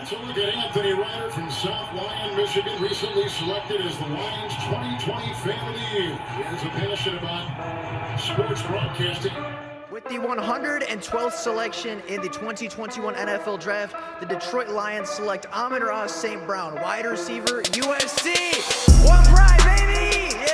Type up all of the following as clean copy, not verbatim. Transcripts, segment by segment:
So look at Anthony Ryder from South Lyon, Michigan, recently selected as the Lions 2020 Fan of the Year. He has a passion about sports broadcasting. With the 112th selection in the 2021 NFL Draft, the Detroit Lions select Amon-Ra St. Brown, wide receiver, USC. One pride, baby! Yeah!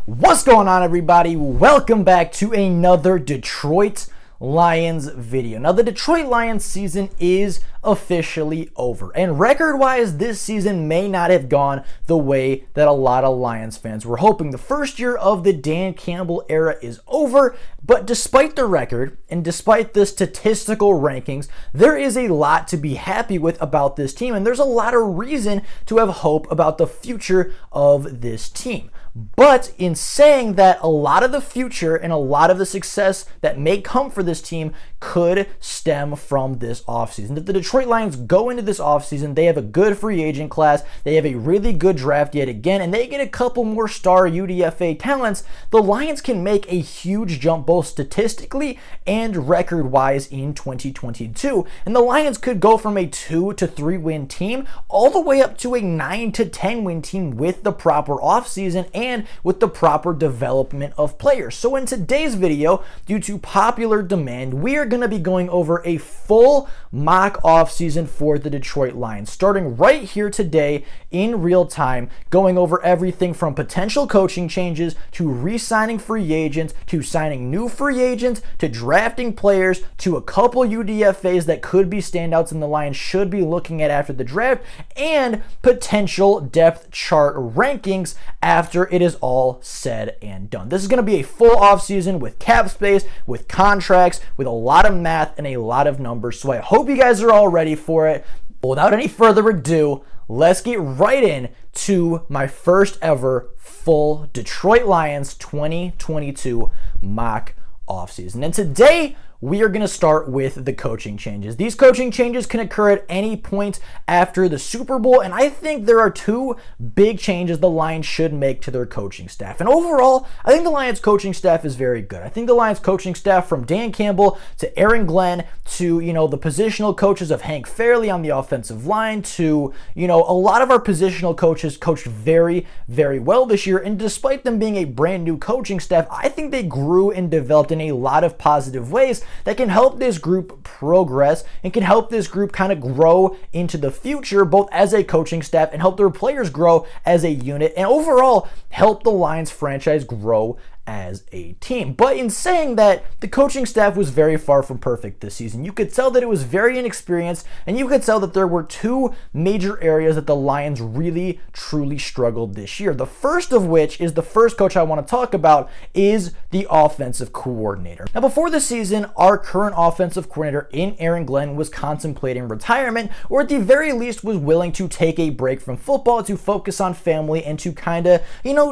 What's going on, everybody? Welcome back to another Detroit Lions video. Now, the Detroit Lions season is officially over, and record-wise, this season may not have gone the way that a lot of Lions fans were hoping. The first year of the Dan Campbell era is over, but despite the record and despite the statistical rankings, there is a lot to be happy with about this team, and there's a lot of reason to have hope about the future of this team. But in saying that, a lot of the future and a lot of the success that may come for this team could stem from this offseason. If the Detroit Lions go into this offseason, they have a good free agent class, they have a really good draft yet again, and they get a couple more star UDFA talents, the Lions can make a huge jump both statistically and record-wise in 2022. And the Lions could go from a 2 to 3 win team all the way up to a 9 to 10 win team with the proper offseason and with the proper development of players. So in today's video, due to popular demand, we are going to be going over a full mock offseason for the Detroit Lions, starting right here today in real time, going over everything from potential coaching changes to re-signing free agents to signing new free agents to drafting players to a couple UDFAs that could be standouts and the Lions should be looking at after the draft, and potential depth chart rankings after it is all said and done. This is going to be a full offseason with cap space, with contracts, with a lot of math and a lot of numbers. So I hope you guys are all ready for it. But without any further ado, let's get right in to my first ever full Detroit Lions 2022 mock offseason. And today, we are going to start with the coaching changes. These coaching changes can occur at any point after the Super Bowl, and I think there are two big changes the Lions should make to their coaching staff. And overall, I think the Lions coaching staff is very good. I think the Lions coaching staff, from Dan Campbell to Aaron Glenn to, the positional coaches of Hank Fairley on the offensive line to, a lot of our positional coaches coached very, very well this year. And despite them being a brand new coaching staff, I think they grew and developed in a lot of positive ways that can help this group progress and can help this group kind of grow into the future, both as a coaching staff and help their players grow as a unit, and overall help the Lions franchise grow as a team. But in saying that, the coaching staff was very far from perfect this season. You could tell that it was very inexperienced, and you could tell that there were two major areas that the Lions really, truly struggled this year. The first of which is the first coach I want to talk about is the offensive coordinator. Now, before the season, our current offensive coordinator in Aaron Glenn was contemplating retirement, or at the very least was willing to take a break from football to focus on family and to kind of,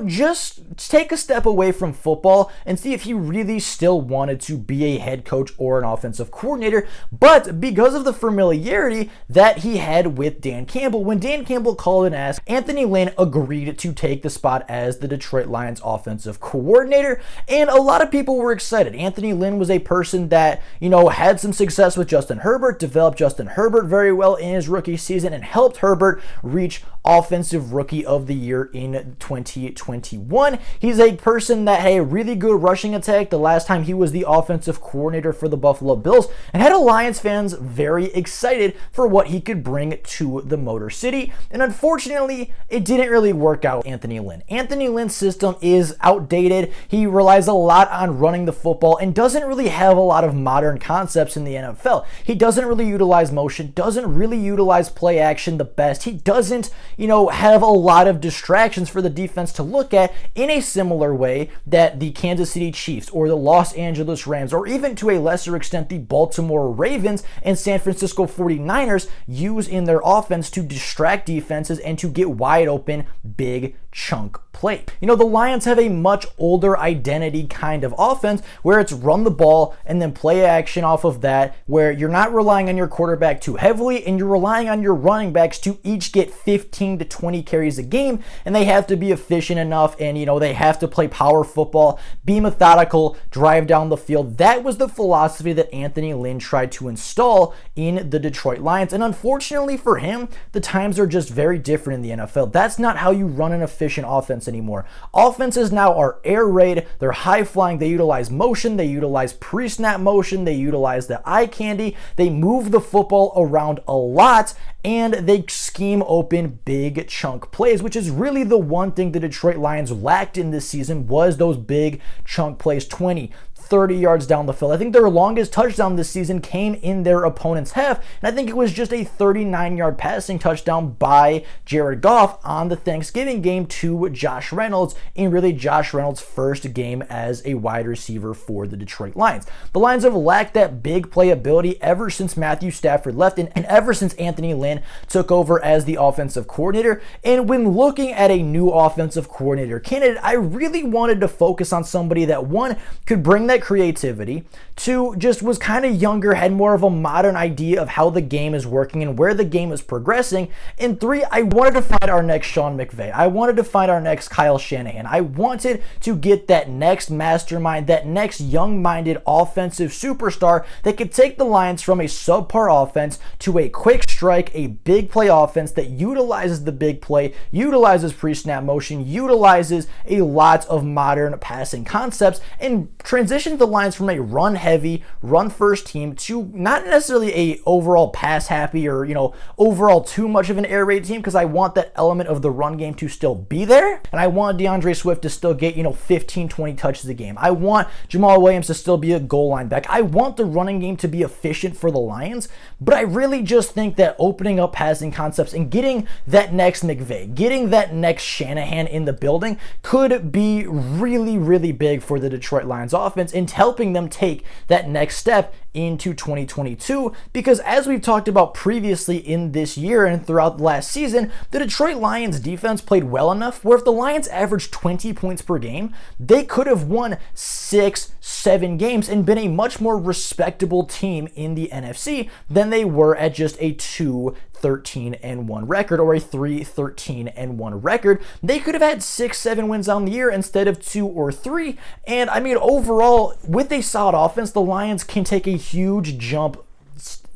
just take a step away from football and see if he really still wanted to be a head coach or an offensive coordinator. But because of the familiarity that he had with Dan Campbell, when Dan Campbell called and asked, Anthony Lynn agreed to take the spot as the Detroit Lions offensive coordinator, and a lot of people were excited. Anthony Lynn was a person that, had some success with Justin Herbert, developed Justin Herbert very well in his rookie season, and helped Herbert reach Offensive Rookie of the Year in 2021. He's a person that had a really good rushing attack the last time he was the offensive coordinator for the Buffalo Bills, and had Lions fans very excited for what he could bring to the Motor City. And unfortunately, it didn't really work out with Anthony Lynn. Anthony Lynn's system is outdated. He relies a lot on running the football and doesn't really have a lot of modern concepts in the NFL. He doesn't really utilize motion, doesn't really utilize play action the best. He doesn't, have a lot of distractions for the defense to look at in a similar way that the Kansas City Chiefs or the Los Angeles Rams, or even to a lesser extent the Baltimore Ravens and San Francisco 49ers use in their offense to distract defenses and to get wide open big chunk play. You know, the Lions have a much older identity kind of offense where it's run the ball and then play action off of that, where you're not relying on your quarterback too heavily and you're relying on your running backs to each get 15 to 20 carries a game, and they have to be efficient enough, and, you know, they have to play power football, be methodical, drive down the field. That was the philosophy that Anthony Lynn tried to install in the Detroit Lions, and unfortunately for him, the times are just very different in the NFL. That's not how you run an efficient offense anymore. Offenses now are air raid, they're high flying, they utilize motion, they utilize pre-snap motion, they utilize the eye candy, they move the football around a lot, and they scheme open big chunk plays, which is really the one thing the Detroit Lions lacked in this season, was those big chunk plays, 20, 30 yards down the field. I think their longest touchdown this season came in their opponent's half, and I think it was just a 39-yard passing touchdown by Jared Goff on the Thanksgiving game to Josh Reynolds, in really Josh Reynolds' first game as a wide receiver for the Detroit Lions. The Lions have lacked that big play ability ever since Matthew Stafford left, and ever since Anthony Lynn took over as the offensive coordinator. And when looking at a new offensive coordinator candidate, I really wanted to focus on somebody that, one, could bring that creativity, two, just was kind of younger, had more of a modern idea of how the game is working and where the game is progressing, and three, I wanted to find our next Sean McVay. I wanted to find our next Kyle Shanahan. I wanted to get that next mastermind, that next young-minded offensive superstar that could take the Lions from a subpar offense to a quick strike, a big play offense that utilizes the big play, utilizes pre-snap motion, utilizes a lot of modern passing concepts, and transition the Lions from a run-heavy, run-first team to not necessarily a overall pass-happy or, you know, overall too much of an air raid team, because I want that element of the run game to still be there, and I want DeAndre Swift to still get, you know, 15, 20 touches a game. I want Jamal Williams to still be a goal line back. I want the running game to be efficient for the Lions, but I really just think that opening up passing concepts and getting that next McVay, getting that next Shanahan in the building could be really, really big for the Detroit Lions offense and helping them take that next step into 2022, because as we've talked about previously in this year and throughout the last season, the Detroit Lions defense played well enough where if the Lions averaged 20 points per game, they could have won 6-7 games and been a much more respectable team in the NFC than they were at just a 2-13-1 record or a 3-13-1 record. They could have had 6-7 wins on the year instead of 2 or 3. And I mean, overall, with a solid offense, the Lions can take a huge jump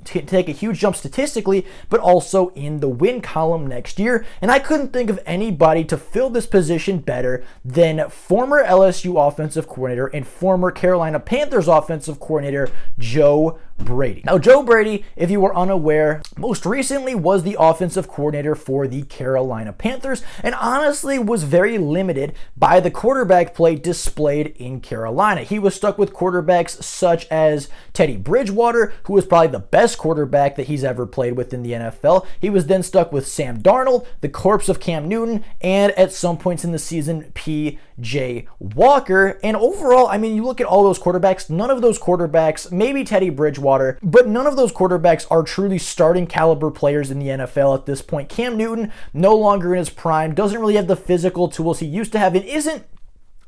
statistically, but also in the win column next year. And I couldn't think of anybody to fill this position better than former LSU offensive coordinator and former Carolina Panthers offensive coordinator Joe Brady. Now, Joe Brady, if you were unaware, most recently was the offensive coordinator for the Carolina Panthers, and honestly was very limited by the quarterback play displayed in Carolina. He was stuck with quarterbacks such as Teddy Bridgewater, who was probably the best quarterback that he's ever played with in the NFL. He was then stuck with Sam Darnold, the corpse of Cam Newton, and at some points in the season, P.J. Walker. And overall, I mean, you look at all those quarterbacks, none of those quarterbacks, maybe Teddy Bridgewater, but none of those quarterbacks are truly starting caliber players in the NFL at this point. Cam Newton, no longer in his prime, doesn't really have the physical tools he used to have, and isn't,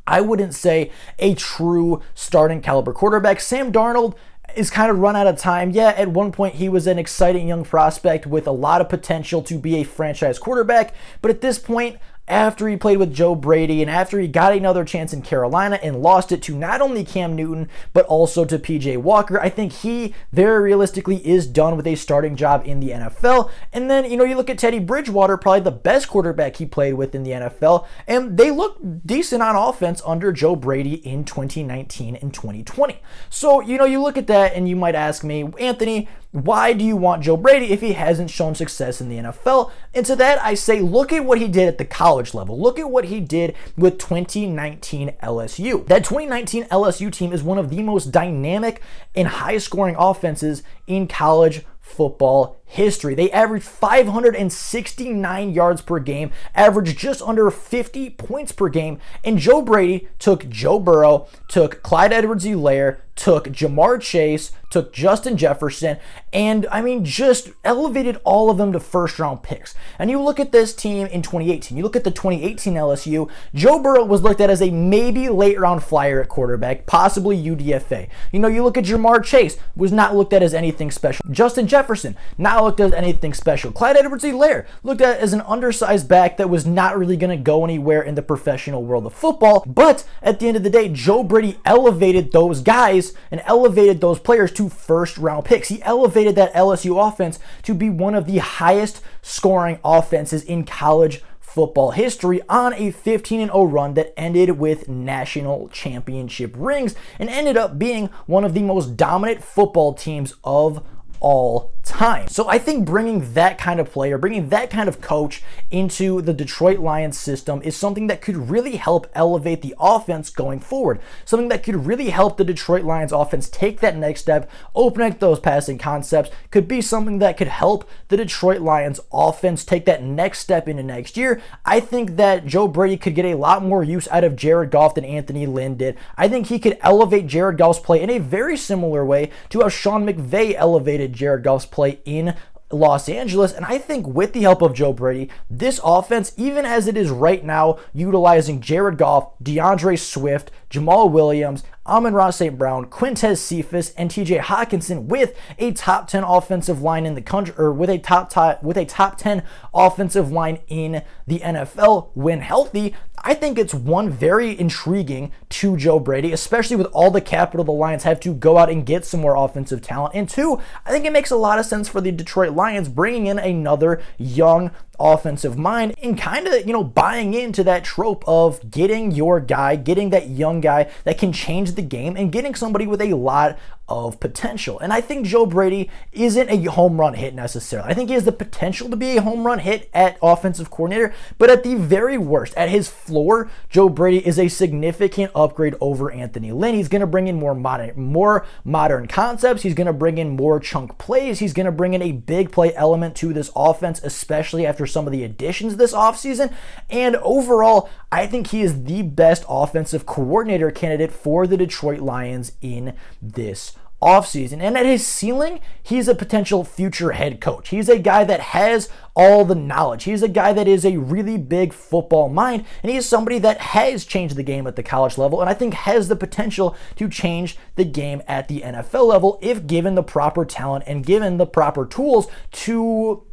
I wouldn't say, a true starting caliber quarterback. Sam Darnold is kind of run out of time. Yeah, at one point he was an exciting young prospect with a lot of potential to be a franchise quarterback, but at this point, after he played with Joe Brady and after he got another chance in Carolina and lost it to not only Cam Newton, but also to P.J. Walker, I think he very realistically is done with a starting job in the NFL. And then, you know, you look at Teddy Bridgewater, probably the best quarterback he played with in the NFL, and they look decent on offense under Joe Brady in 2019 and 2020. So, you know, you look at that and you might ask me, Anthony, why do you want Joe Brady if he hasn't shown success in the NFL? And to that, I say, look at what he did at the college level. Look at what he did with 2019 LSU. That 2019 LSU team is one of the most dynamic and high-scoring offenses in college football history. They averaged 569 yards per game, averaged just under 50 points per game, and Joe Brady took Joe Burrow, took Clyde Edwards-Helaire, took Jamar Chase, took Justin Jefferson, and I mean, just elevated all of them to first-round picks. And you look at this team in 2018, you look at the 2018 LSU, Joe Burrow was looked at as a maybe late-round flyer at quarterback, possibly UDFA. You know, you look at Jamar Chase, was not looked at as anything special. Justin Jefferson, not looked at as anything special. Clyde Edwards-Helaire, looked at as an undersized back that was not really going to go anywhere in the professional world of football. But at the end of the day, Joe Brady elevated those guys and elevated those players to first-round picks. He elevated that LSU offense to be one of the highest scoring offenses in college football history on a 15-0 run that ended with national championship rings and ended up being one of the most dominant football teams of all time. So I think bringing that kind of player, bringing that kind of coach into the Detroit Lions system is something that could really help elevate the offense going forward. Something that could really help the Detroit Lions offense take that next step, open up those passing concepts, could be something that could help the Detroit Lions offense take that next step into next year. I think that Joe Brady could get a lot more use out of Jared Goff than Anthony Lynn did. I think he could elevate Jared Goff's play in a very similar way to how Sean McVay elevated Jared Goff's play in Los Angeles. And I think with the help of Joe Brady, this offense, even as it is right now, utilizing Jared Goff, DeAndre Swift, Jamal Williams, Amon-Ra St. Brown, Quintez Cephas, and TJ Hawkinson with a top 10 offensive line in the country, or with a top 10 offensive line in the NFL when healthy, I think it's one, very intriguing to Joe Brady, especially with all the capital the Lions have to go out and get some more offensive talent. And two, I think it makes a lot of sense for the Detroit Lions bringing in another young offensive mind and kind of, buying into that trope of getting your guy, getting that young guy that can change the game and getting somebody with a lot of potential. And I think Joe Brady isn't a home run hit necessarily. I think he has the potential to be a home run hit at offensive coordinator, but at the very worst, at his floor, Joe Brady is a significant upgrade over Anthony Lynn. He's going to bring in more modern concepts. He's going to bring in more chunk plays. He's going to bring in a big play element to this offense, especially after some of the additions this offseason. And overall, I think he is the best offensive coordinator candidate for the Detroit Lions in this offseason. And at his ceiling, he's a potential future head coach. He's a guy that has all the knowledge. He's a guy that is a really big football mind, and he is somebody that has changed the game at the college level, and I think has the potential to change the game at the NFL level if given the proper talent and given the proper tools to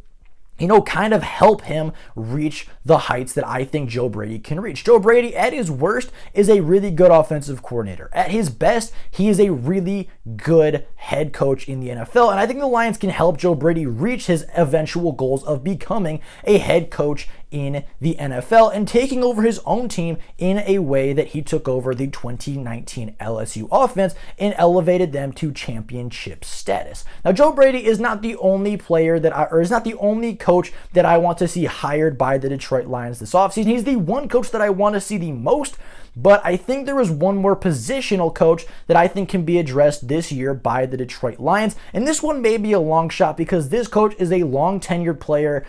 kind of help him reach the heights that I think Joe Brady can reach. Joe Brady, at his worst, is a really good offensive coordinator. At his best, he is a really good head coach in the NFL, and I think the Lions can help Joe Brady reach his eventual goals of becoming a head coach in the NFL and taking over his own team in a way that he took over the 2019 LSU offense and elevated them to championship status. Now, Joe Brady is not the only player is not the only coach that I want to see hired by the Detroit Lions this offseason. He's the one coach that I want to see the most, but I think there is one more positional coach that I think can be addressed this year by the Detroit Lions. And this one may be a long shot because this coach is a long-tenured player,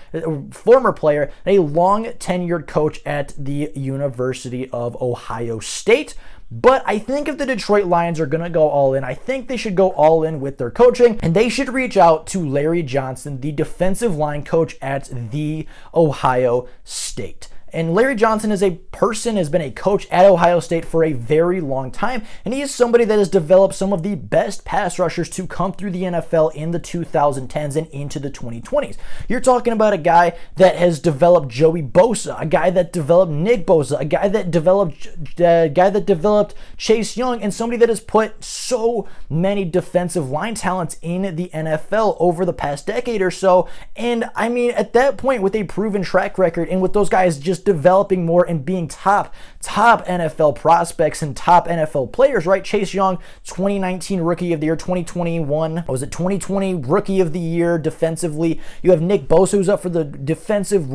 former player, a long-tenured coach at the University of Ohio State. But I think if the Detroit Lions are going to go all in, I think they should go all in with their coaching, and they should reach out to Larry Johnson, the defensive line coach at the Ohio State. And Larry Johnson has been a coach at Ohio State for a very long time, and he is somebody that has developed some of the best pass rushers to come through the NFL in the 2010s and into the 2020s. You're talking about a guy that has developed Joey Bosa, a guy that developed Nick Bosa, a guy that developed Chase Young, and somebody that has put so many defensive line talents in the NFL over the past decade or so. And I mean, at that point, with a proven track record and with those guys just developing more and being top NFL prospects and top NFL players, right? Chase Young, 2019 Rookie of the Year, 2020 Rookie of the Year defensively. You have Nick Bosa, who's up for the Defensive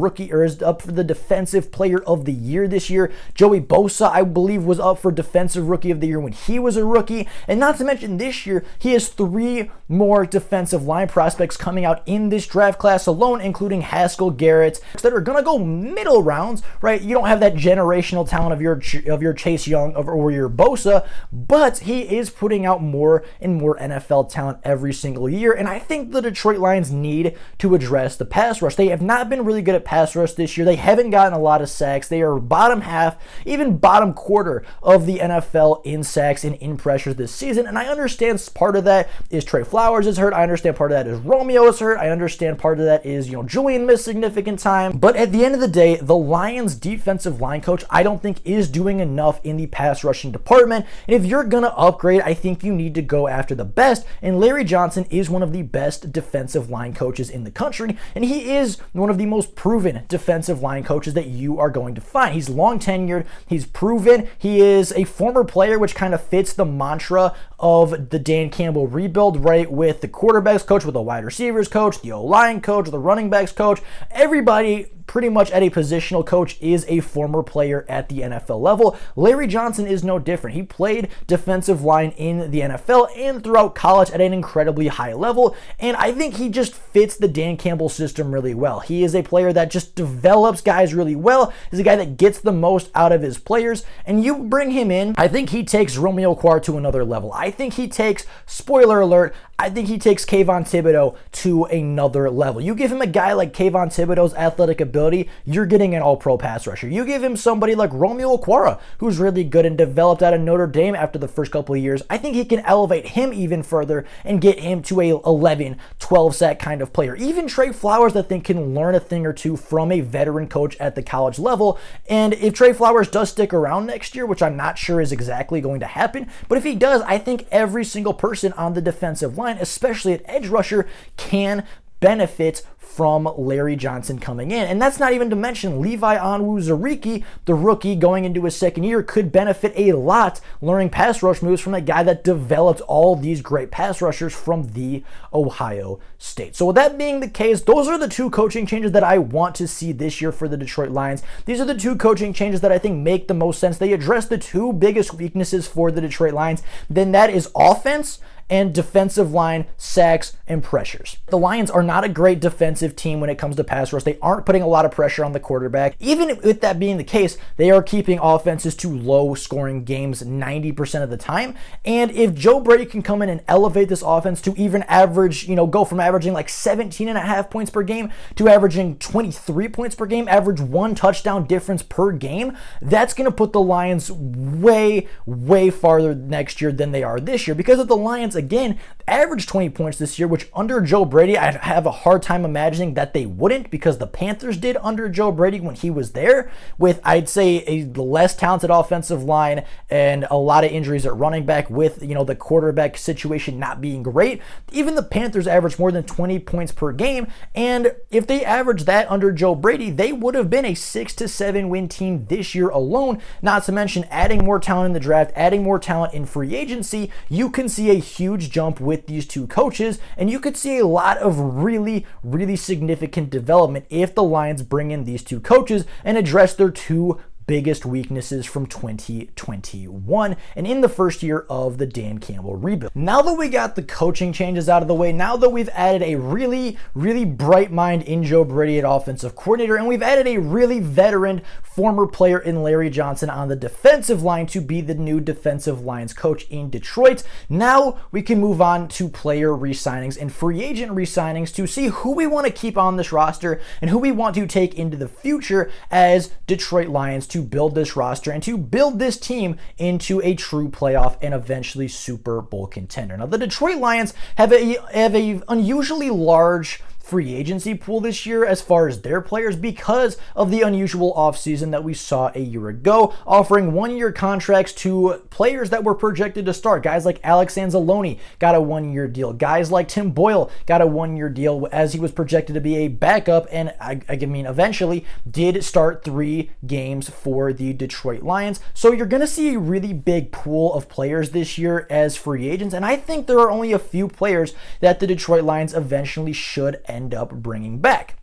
Player of the Year this year. Joey Bosa, I believe, was up for Defensive Rookie of the Year when he was a rookie. And not to mention this year, he has 3 more defensive line prospects coming out in this draft class alone, including Haskell Garrett, that are going to go middle rounds, touchdowns, right? You don't have that generational talent of your Chase Young or your Bosa, but he is putting out more and more NFL talent every single year. And I think the Detroit Lions need to address the pass rush. They have not been really good at pass rush this year. They haven't gotten a lot of sacks. They are bottom half, even bottom quarter of the NFL in sacks and in pressures this season. And I understand part of that is Trey Flowers is hurt. I understand part of that is Romeo is hurt. I understand part of that is, Julian missed significant time. But at the end of the day, the Lions defensive line coach, I don't think is doing enough in the pass rushing department. And if you're going to upgrade, I think you need to go after the best. And Larry Johnson is one of the best defensive line coaches in the country. And he is one of the most proven defensive line coaches that you are going to find. He's long tenured. He's proven. He is a former player, which kind of fits the mantra of the Dan Campbell rebuild, right? With the quarterbacks coach, with the wide receivers coach, the O-line coach, the running backs coach, everybody pretty much at a positional coach is a former player at the NFL level. Larry Johnson is no different. He played defensive line in the NFL and throughout college at an incredibly high level, and I think he just fits the Dan Campbell system really well. He is a player that just develops guys really well. He's a guy that gets the most out of his players, and you bring him in, I think he takes Romeo Okwara to another level. I think he takes, spoiler alert, I think he takes Kayvon Thibodeaux to another level. You give him a guy like Kayvon Thibodeaux's athletic ability, you're getting an all-pro pass rusher. You give him somebody like Romeo Okwara, who's really good and developed out of Notre Dame after the first couple of years. I think he can elevate him even further and get him to a 11, 12 sack kind of player. Even Trey Flowers, I think, can learn a thing or two from a veteran coach at the college level. And if Trey Flowers does stick around next year, which I'm not sure is exactly going to happen, but if he does, I think every single person on the defensive line, especially at edge rusher, can benefit from Larry Johnson coming in. And that's not even to mention Levi Onwuzurike, the rookie going into his second year, could benefit a lot learning pass rush moves from a guy that developed all these great pass rushers from the Ohio State. So with that being the case, those are the two coaching changes that I want to see this year for the Detroit Lions. These are the two coaching changes that I think make the most sense. They address the two biggest weaknesses for the Detroit Lions. Then that is offense and defensive line sacks and pressures. The Lions are not a great defensive team when it comes to pass rush. They aren't putting a lot of pressure on the quarterback. Even with that being the case, they are keeping offenses to low scoring games 90% of the time. And if Joe Brady can come in and elevate this offense to even average, go from averaging like 17.5 points per game to averaging 23 points per game, average one touchdown difference per game, that's going to put the Lions way, way farther next year than they are this year. Because if the Lions, again, averaged 20 points this year, which under Joe Brady, I have a hard time imagining that they wouldn't, because the Panthers did under Joe Brady when he was there, with, I'd say, a less talented offensive line and a lot of injuries at running back, with, the quarterback situation not being great. Even the Panthers averaged more than 20 points per game, and if they averaged that under Joe Brady, they would have been a 6-7 win team this year alone, not to mention adding more talent in the draft, adding more talent in free agency. You can see a huge jump with these two coaches, and you could see a lot of really, really significant development if the Lions bring in these two coaches and address their two biggest weaknesses from 2021 and in the first year of the Dan Campbell rebuild. Now that we got the coaching changes out of the way, now that we've added a really, really bright mind in Joe Brady at offensive coordinator, and we've added a really veteran former player in Larry Johnson on the defensive line to be the new defensive lines coach in Detroit, now we can move on to player re-signings and free agent re-signings to see who we want to keep on this roster and who we want to take into the future as Detroit Lions to build this roster and to build this team into a true playoff and eventually Super Bowl contender. Now, the Detroit Lions have a unusually large free agency pool this year as far as their players because of the unusual offseason that we saw a year ago, offering one-year contracts to players that were projected to start. Guys like Alex Anzalone got a one-year deal. Guys like Tim Boyle got a one-year deal as he was projected to be a backup, and eventually did start 3 games for the Detroit Lions. So you're going to see a really big pool of players this year as free agents, and I think there are only a few players that the Detroit Lions eventually should end up bringing back.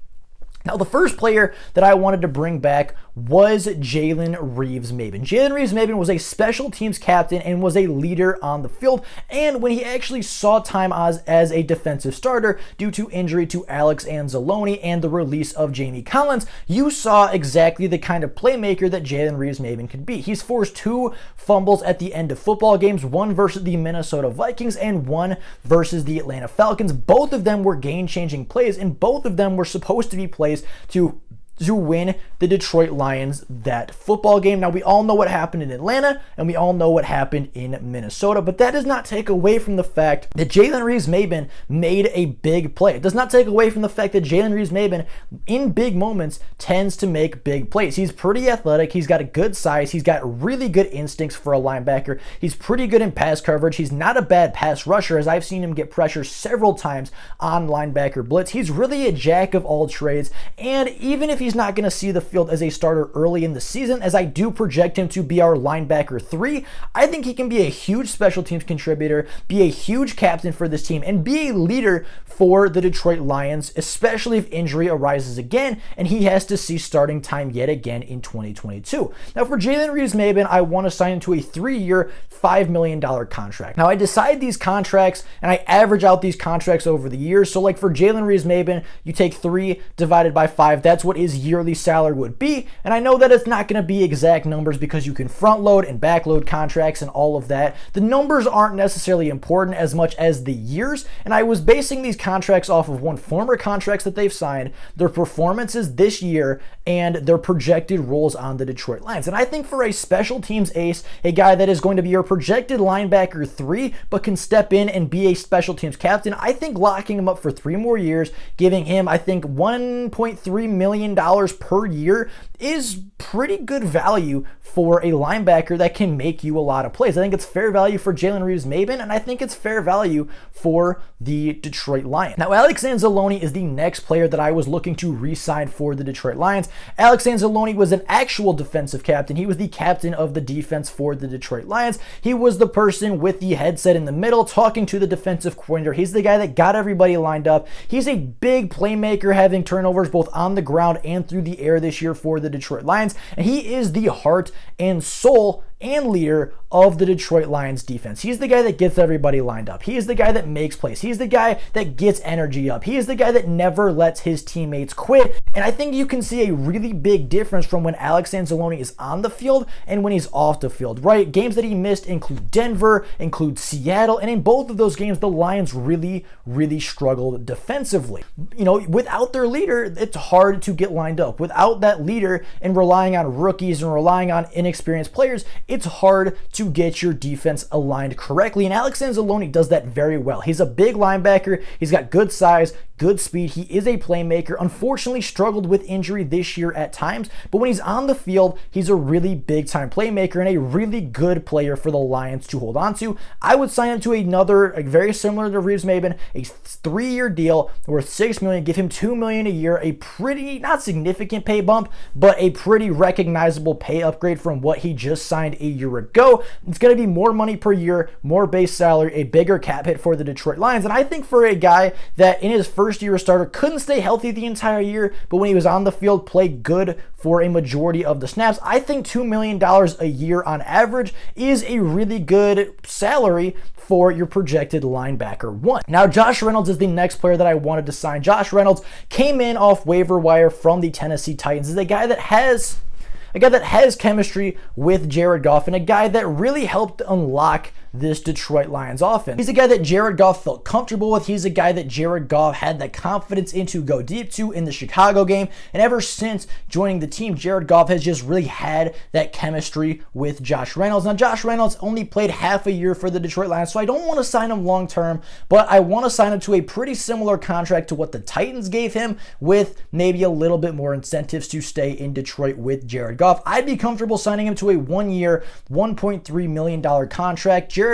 Now, the first player that I wanted to bring back was Jalen Reeves-Maybin. Jalen Reeves-Maybin was a special teams captain and was a leader on the field, and when he actually saw time as a defensive starter due to injury to Alex Anzalone and the release of Jamie Collins, you saw exactly the kind of playmaker that Jalen Reeves-Maybin could be. He's forced 2 fumbles at the end of football games, one versus the Minnesota Vikings and one versus the Atlanta Falcons. Both of them were game-changing plays, and both of them were supposed to be plays to win the Detroit Lions that football game. Now, we all know what happened in Atlanta, and we all know what happened in Minnesota, but that does not take away from the fact that Jalen Reeves-Maybin made a big play. It does not take away from the fact that Jalen Reeves-Maybin, in big moments, tends to make big plays. He's pretty athletic. He's got a good size. He's got really good instincts for a linebacker. He's pretty good in pass coverage. He's not a bad pass rusher, as I've seen him get pressure several times on linebacker blitz. He's really a jack of all trades, and even if he's not going to see the field as a starter early in the season, as I do project him to be our linebacker 3, I think he can be a huge special teams contributor, be a huge captain for this team, and be a leader for the Detroit Lions, especially if injury arises again and he has to see starting time yet again in 2022. Now, for Jalen Reeves-Maybin, I want to sign him to a 3-year, $5 million contract. Now, I decide these contracts and I average out these contracts over the years. So like for Jalen Reeves-Maybin, you take 3 divided by 5. That's what his yearly salary would be. And I know that it's not going to be exact numbers because you can front load and back load contracts and all of that. The numbers aren't necessarily important as much as the years. And I was basing these contracts off of former contracts that they've signed, their performances this year, and their projected roles on the Detroit Lions. And I think for a special teams ace, a guy that is going to be your projected linebacker 3, but can step in and be a special teams captain, I think locking him up for 3 more years, giving him, I think, $1.3 million per year is pretty good value for a linebacker that can make you a lot of plays. I think it's fair value for Jalen Reeves-Maybin, and I think it's fair value for the Detroit Lions. Now, Alex Anzalone is the next player that I was looking to re-sign for the Detroit Lions. Alex Anzalone was an actual defensive captain. He was the captain of the defense for the Detroit Lions. He was the person with the headset in the middle talking to the defensive coordinator. He's the guy that got everybody lined up. He's a big playmaker, having turnovers both on the ground and through the air this year for the Detroit Lions, and he is the heart and soul and leader of the Detroit Lions defense. He's the guy that gets everybody lined up. He is the guy that makes plays. He's the guy that gets energy up. He is the guy that never lets his teammates quit. And I think you can see a really big difference from when Alex Anzalone is on the field and when he's off the field, right? Games that he missed include Denver, include Seattle, and in both of those games, the Lions really struggled defensively. You know, without their leader, it's hard to get lined up. Without that leader and relying on rookies and relying on inexperienced players, it's hard to get your defense aligned correctly, and Alex Anzalone does that very well. He's a big linebacker. He's got good size, good speed. He is a playmaker. Unfortunately, struggled with injury this year at times, but when he's on the field, he's a really big-time playmaker and a really good player for the Lions to hold on to. I would sign him to another, very similar to Reeves-Maybin, a 3-year deal worth $6 million, give him $2 million a year, a pretty, not significant pay bump, but a pretty recognizable pay upgrade from what he just signed a year ago. It's going to be more money per year, more base salary, a bigger cap hit for the Detroit Lions, and I think for a guy that in his first year starter couldn't stay healthy the entire year, but when he was on the field played good for a majority of the snaps, I think $2 million a year on average is a really good salary for your projected linebacker 1. Now, Josh Reynolds is the next player that I wanted to sign. Josh Reynolds came in off waiver wire from the Tennessee Titans. He's a guy that has chemistry with Jared Goff and a guy that really helped unlock this Detroit Lions offense. He's a guy that Jared Goff felt comfortable with. He's a guy that Jared Goff had that confidence in to go deep to in the Chicago game. And ever since joining the team, Jared Goff has just really had that chemistry with Josh Reynolds. Now, Josh Reynolds only played half a year for the Detroit Lions, so I don't want to sign him long term, but I want to sign him to a pretty similar contract to what the Titans gave him, with maybe a little bit more incentives to stay in Detroit with Jared Goff. I'd be comfortable signing him to a 1-year, $1.3 million contract. Jared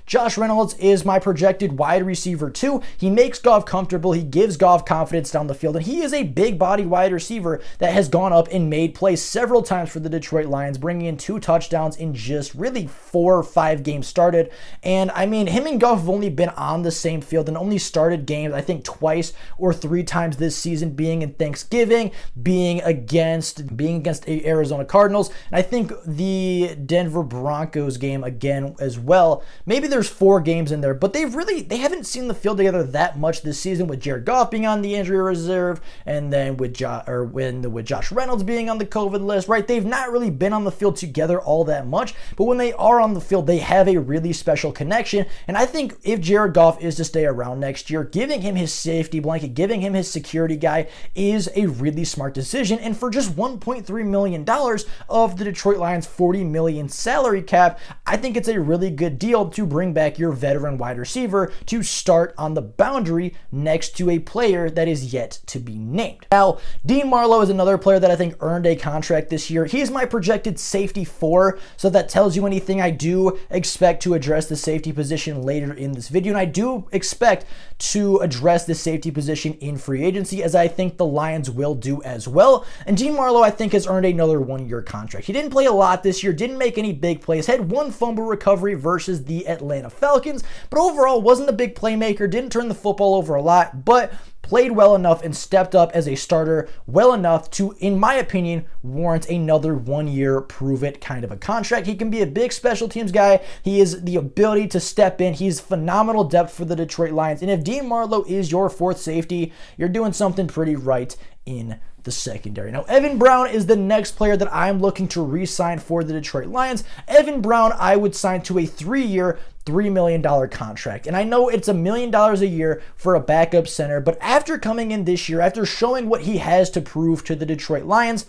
Josh Reynolds is my projected wide receiver 2. He makes Goff comfortable. He gives Goff confidence down the field, and he is a big body wide receiver that has gone up and made plays several times for the Detroit Lions, bringing in 2 touchdowns in just really 4 or 5 games started. And I mean, him and Goff have only been on the same field and only started games, I think, twice or 3 times this season, being in Thanksgiving, being against the Arizona Cardinals, and I think the Denver Broncos game again as well. Maybe there's 4 games in there, but they haven't seen the field together that much this season, with Jared Goff being on the injury reserve, and then with Josh Reynolds being on the COVID list, right? They've not really been on the field together all that much, but when they are on the field, they have a really special connection. And I think if Jared Goff is to stay around next year, giving him his safety blanket, giving him his security guy is a really smart decision. And for just $1.3 million of the Detroit Lions' $40 million salary cap, I think it's a really good deal to bring back your veteran wide receiver to start on the boundary next to a player that is yet to be named. Now, Dean Marlowe is another player that I think earned a contract this year. He's my projected safety 4, so that tells you anything. I do expect to address the safety position later in this video, and I do expect to address the safety position in free agency, as I think the Lions will do as well. And Dean Marlowe, I think, has earned another 1-year contract. He didn't play a lot this year, didn't make any big plays, had 1 fumble recovery versus the Atlanta Falcons, but overall wasn't a big playmaker, didn't turn the football over a lot, but played well enough and stepped up as a starter well enough to, in my opinion, warrant another 1-year prove-it kind of a contract. He can be a big special teams guy. He has the ability to step in. He's phenomenal depth for the Detroit Lions. And if Dean Marlowe is your 4th safety, you're doing something pretty right in the secondary. Now, Evan Brown is the next player that I'm looking to re-sign for the Detroit Lions. Evan Brown, I would sign to a 3-year, $3 million contract. And I know it's $1 million a year for a backup center, but after coming in this year, after showing what he has to prove to the Detroit Lions,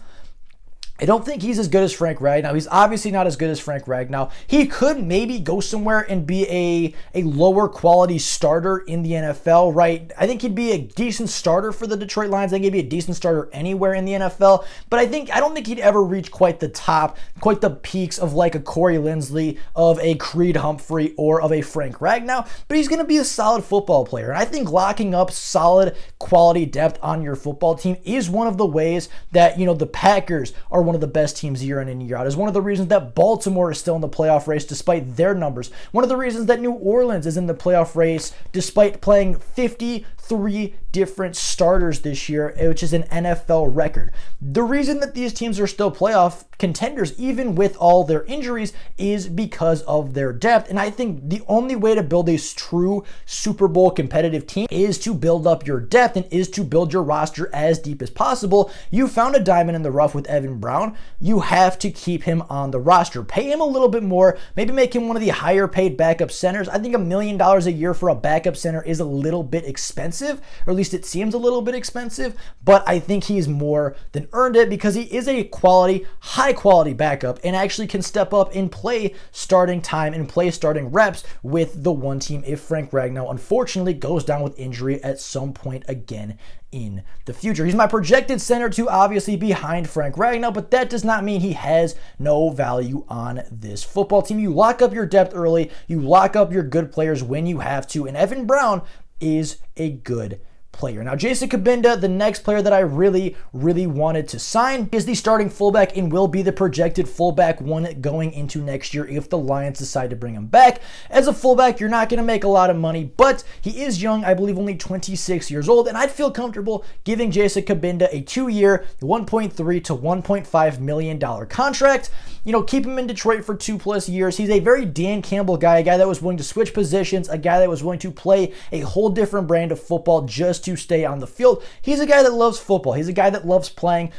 I don't think he's as good as Frank Ragnow. He's obviously not as good as Frank Ragnow. He could maybe go somewhere and be a lower quality starter in the NFL, right? I think he'd be a decent starter for the Detroit Lions. I think he'd be a decent starter anywhere in the NFL. But I don't think he'd ever reach quite the top, quite the peaks of like a Corey Linsley, of a Creed Humphrey, or of a Frank Ragnow. But he's going to be a solid football player. And I think locking up solid quality depth on your football team is one of the ways that, the Packers are one of the best teams year in and year out. Is one of the reasons that Baltimore is still in the playoff race despite their numbers. One of the reasons that New Orleans is in the playoff race despite playing 53 different starters this year, which is an NFL record. The reason that these teams are still playoff contenders, even with all their injuries, is because of their depth. And I think the only way to build a true Super Bowl competitive team is to build up your depth and is to build your roster as deep as possible. You found a diamond in the rough with Evan Brown. You have to keep him on the roster. Pay him a little bit more, maybe make him one of the higher paid backup centers. I think $1 million a year for a backup center is a little bit expensive, or at least it seems a little bit expensive, but I think he's more than earned it because he is a high quality backup and actually can step up and play starting time and play starting reps with the one team if Frank Ragnow unfortunately goes down with injury at some point again in the future. He's my projected center to obviously behind Frank Ragnow, but that does not mean he has no value on this football team. You lock up your depth early, you lock up your good players when you have to, and Evan Brown is a good player. Now, Jason Kabinda, the next player that I really wanted to sign, is the starting fullback and will be the projected fullback 1 going into next year if the Lions decide to bring him back. As a fullback, you're not going to make a lot of money, but he is young, I believe only 26 years old, and I'd feel comfortable giving Jason Kabinda a 2-year, $1.3 to $1.5 million contract. Keep him in Detroit for 2+ years. He's a very Dan Campbell guy, a guy that was willing to switch positions, a guy that was willing to play a whole different brand of football just to stay on the field. He's a guy that loves football. He's a guy that loves playing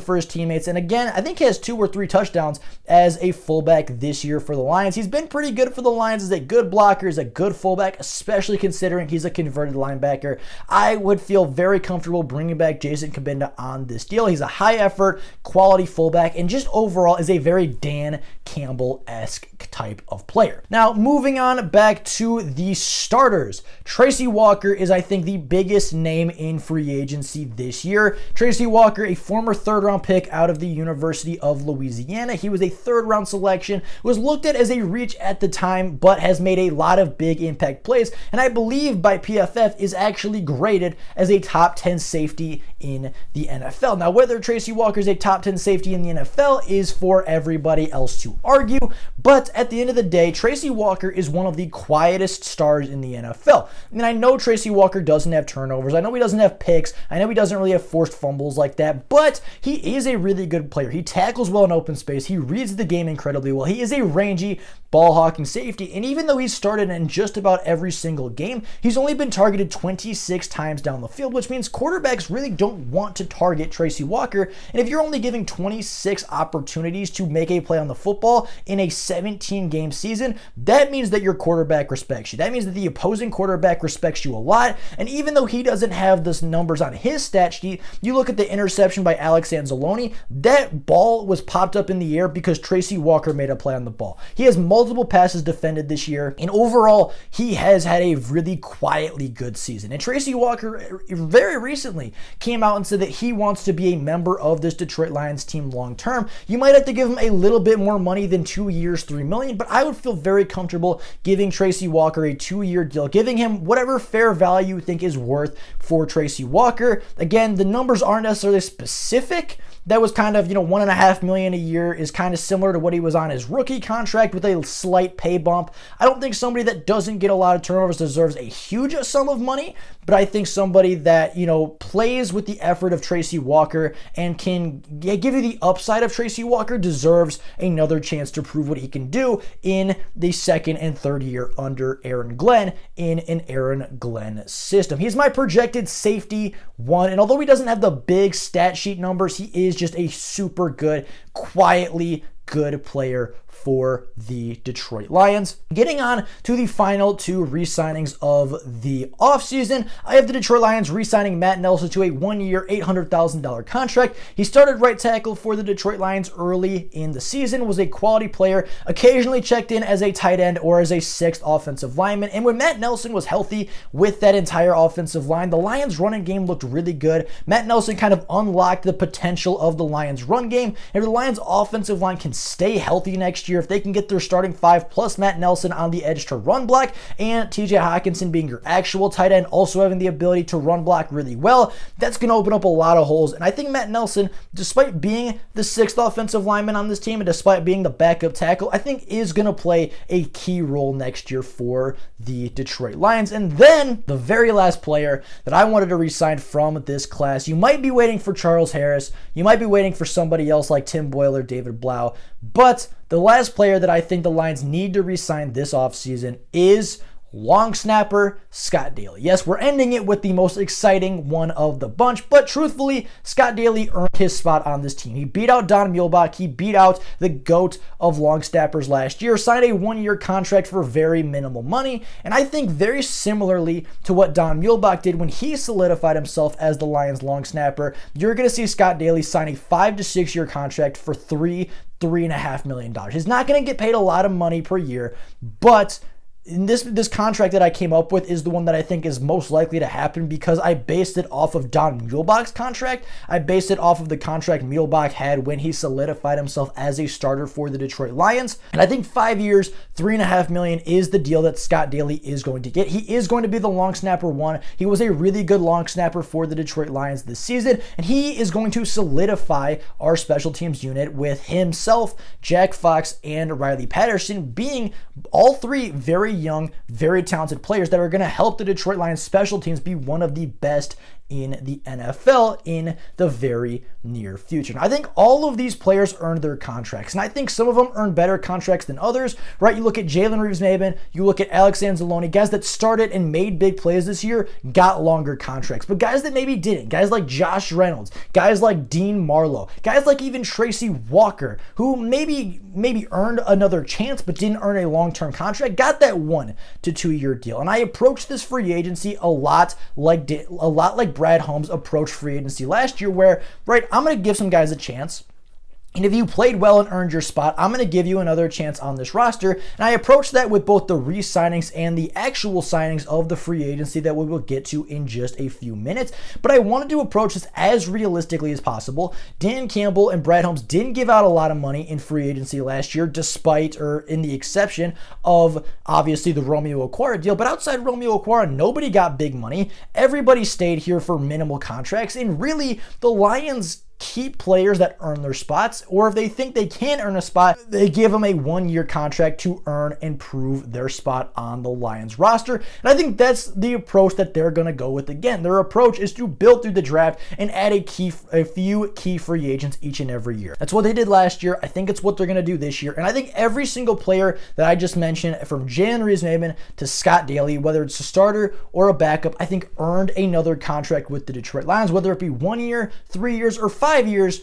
for his teammates. And again, I think he has 2 or 3 touchdowns as a fullback this year for the Lions. He's been pretty good for the Lions as a good blocker, as a good fullback, especially considering he's a converted linebacker. I would feel very comfortable bringing back Jason Kabinda on this deal. He's a high effort, quality fullback, and just overall is a very Dan Campbell-esque type of player. Now, moving on back to the starters. Tracy Walker is, I think, the biggest name in free agency this year. Tracy Walker, a former third-round pick out of the University of Louisiana. He was a third-round selection, was looked at as a reach at the time, but has made a lot of big impact plays, and I believe by PFF is actually graded as a top 10 safety in the NFL. Now, whether Tracy Walker is a top 10 safety in the NFL is for everybody else to argue, but at the end of the day, Tracy Walker is one of the quietest stars in the NFL. And I know Tracy Walker doesn't have turnovers. I know he doesn't have picks. I know he doesn't really have forced fumbles like that, but he is a really good player. He tackles well in open space. He reads the game incredibly well. He is a rangy, ball-hawking safety, and even though he's started in just about every single game, he's only been targeted 26 times down the field, which means quarterbacks really don't want to target Tracy Walker. And if you're only giving 26 opportunities to make a play on the football in a 17-game season, that means that your quarterback respects you. That means that the opposing quarterback respects you a lot. And even though he doesn't have those numbers on his stat sheet, you look at the interception by Alex Anzalone, that ball was popped up in the air because Tracy Walker made a play on the ball. He has multiple passes defended this year, and overall, he has had a really quietly good season. And Tracy Walker very recently came out and said that he wants to be a member of this Detroit Lions team long term. You might have to give him a little bit more money than 2 years, $3 million, but I would feel very comfortable giving Tracy Walker a 2-year deal, giving him whatever fair value you think is worth for Tracy Walker. Again, the numbers aren't necessarily specific. That was kind of, $1.5 million a year is kind of similar to what he was on his rookie contract with a slight pay bump. I don't think somebody that doesn't get a lot of turnovers deserves a huge sum of money, but I think somebody that, plays with the effort of Tracy Walker and can give you the upside of Tracy Walker deserves another chance to prove what he can do in the second and third year under Aaron Glenn in an Aaron Glenn system. He's my projected safety one, and although he doesn't have the big stat sheet numbers, he is just a super good, quietly good player for the Detroit Lions. Getting on to the final two re-signings of the offseason, I have the Detroit Lions re-signing Matt Nelson to a 1-year, $800,000 contract. He started right tackle for the Detroit Lions early in the season, was a quality player, occasionally checked in as a tight end or as a sixth offensive lineman, and when Matt Nelson was healthy with that entire offensive line, the Lions running game looked really good. Matt Nelson kind of unlocked the potential of the Lions run game, and if the Lions offensive line can stay healthy next year, if they can get their starting five plus Matt Nelson on the edge to run block, and TJ Hawkinson being your actual tight end also having the ability to run block really well, that's going to open up a lot of holes. And I think Matt Nelson, despite being the sixth offensive lineman on this team and despite being the backup tackle, I think is going to play a key role next year for the Detroit Lions. And then the very last player that I wanted to re-sign from this class, you might be waiting for Charles Harris, you might be waiting for somebody else like Tim Boyle or David Blau, but the last player that I think the Lions need to re-sign this offseason is long snapper Scott Daly. Yes, we're ending it with the most exciting one of the bunch, but truthfully, Scott Daly earned his spot on this team. He beat out Don Muhlbach. He beat out the GOAT of long snappers last year, signed a 1-year contract for very minimal money, and I think very similarly to what Don Muhlbach did when he solidified himself as the Lions long snapper, you're going to see Scott Daly sign a 5 to 6 year contract for $3.5 million. He's not going to get paid a lot of money per year, but in this contract that I came up with is the one that I think is most likely to happen because I based it off of Don Muhlbach's contract. I based it off of the contract Muhlbach had when he solidified himself as a starter for the Detroit Lions. And I think 5 years, $3.5 million is the deal that Scott Daly is going to get. He is going to be the long snapper one. He was a really good long snapper for the Detroit Lions this season, and he is going to solidify our special teams unit with himself, Jack Fox, and Riley Patterson being all three very young, very talented players that are going to help the Detroit Lions special teams be one of the best in the NFL in the very near future. And I think all of these players earned their contracts, and I think some of them earned better contracts than others, right? You look at Jalen Reeves-Maybin, you look at Alex Anzalone, guys that started and made big plays this year got longer contracts, but guys that maybe didn't, guys like Josh Reynolds, guys like Dean Marlowe, guys like even Tracy Walker, who maybe earned another chance but didn't earn a long-term contract, got that 1 to 2 year deal. And I approached this free agency a lot like Brad Holmes approached free agency last year, where, right, I'm going to give some guys a chance. And if you played well and earned your spot, I'm going to give you another chance on this roster. And I approach that with both the re-signings and the actual signings of the free agency that we will get to in just a few minutes. But I wanted to approach this as realistically as possible. Dan Campbell and Brad Holmes didn't give out a lot of money in free agency last year, despite, or in the exception of, obviously, the Romeo Okwara deal. But outside Romeo Okwara, nobody got big money. Everybody stayed here for minimal contracts. And really, the Lions keep players that earn their spots, or if they think they can earn a spot, they give them a one-year contract to earn and prove their spot on the Lions roster. And I think that's the approach that they're going to go with again. Their approach is to build through the draft and add a few key free agents each and every year. That's what they did last year. I think it's what they're going to do this year. And I think every single player that I just mentioned, from Jalen Reeves-Maybin to Scott Daly, whether it's a starter or a backup, I think earned another contract with the Detroit Lions, whether it be 1 year, 3 years, or 5 years.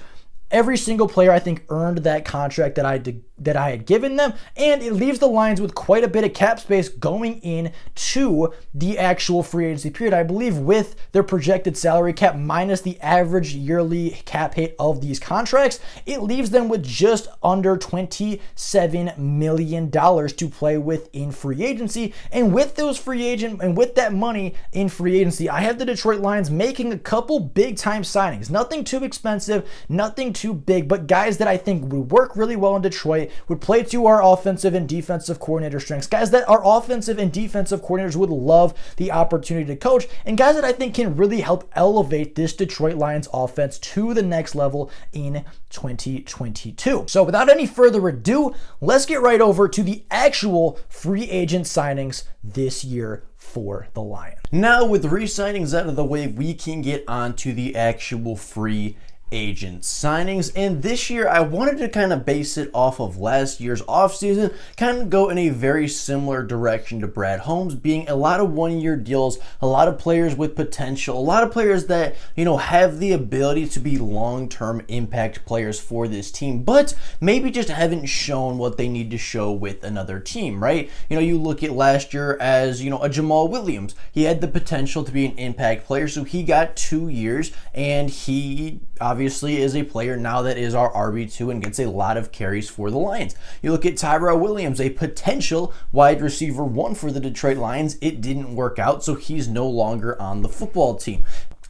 Every single player, I think, earned that contract that I had given them, and it leaves the Lions with quite a bit of cap space going into the actual free agency period. I believe with their projected salary cap minus the average yearly cap hit of these contracts, it leaves them with just under $27 million to play with in free agency. And with those with that money in free agency, I have the Detroit Lions making a couple big time signings. Nothing too expensive, nothing too big, but guys that I think would work really well in Detroit, would play to our offensive and defensive coordinator strengths, guys that our offensive and defensive coordinators would love the opportunity to coach, and guys that I think can really help elevate this Detroit Lions offense to the next level in 2022. So without any further ado, let's get right over to the actual free agent signings this year for the Lions. Now, with re-signings out of the way, we can get on to the actual free agent signings. And this year I wanted to kind of base it off of last year's offseason, kind of go in a very similar direction to Brad Holmes, being a lot of one-year deals, a lot of players with potential, a lot of players that, have the ability to be long-term impact players for this team, but maybe just haven't shown what they need to show with another team, right? You look at last year as, a Jamal Williams. He had the potential to be an impact player, so he got 2 years, and he obviously is a player now that is our RB2 and gets a lot of carries for the Lions. You look at Tyrell Williams, a potential wide receiver 1 for the Detroit Lions. It didn't work out, so he's no longer on the football team.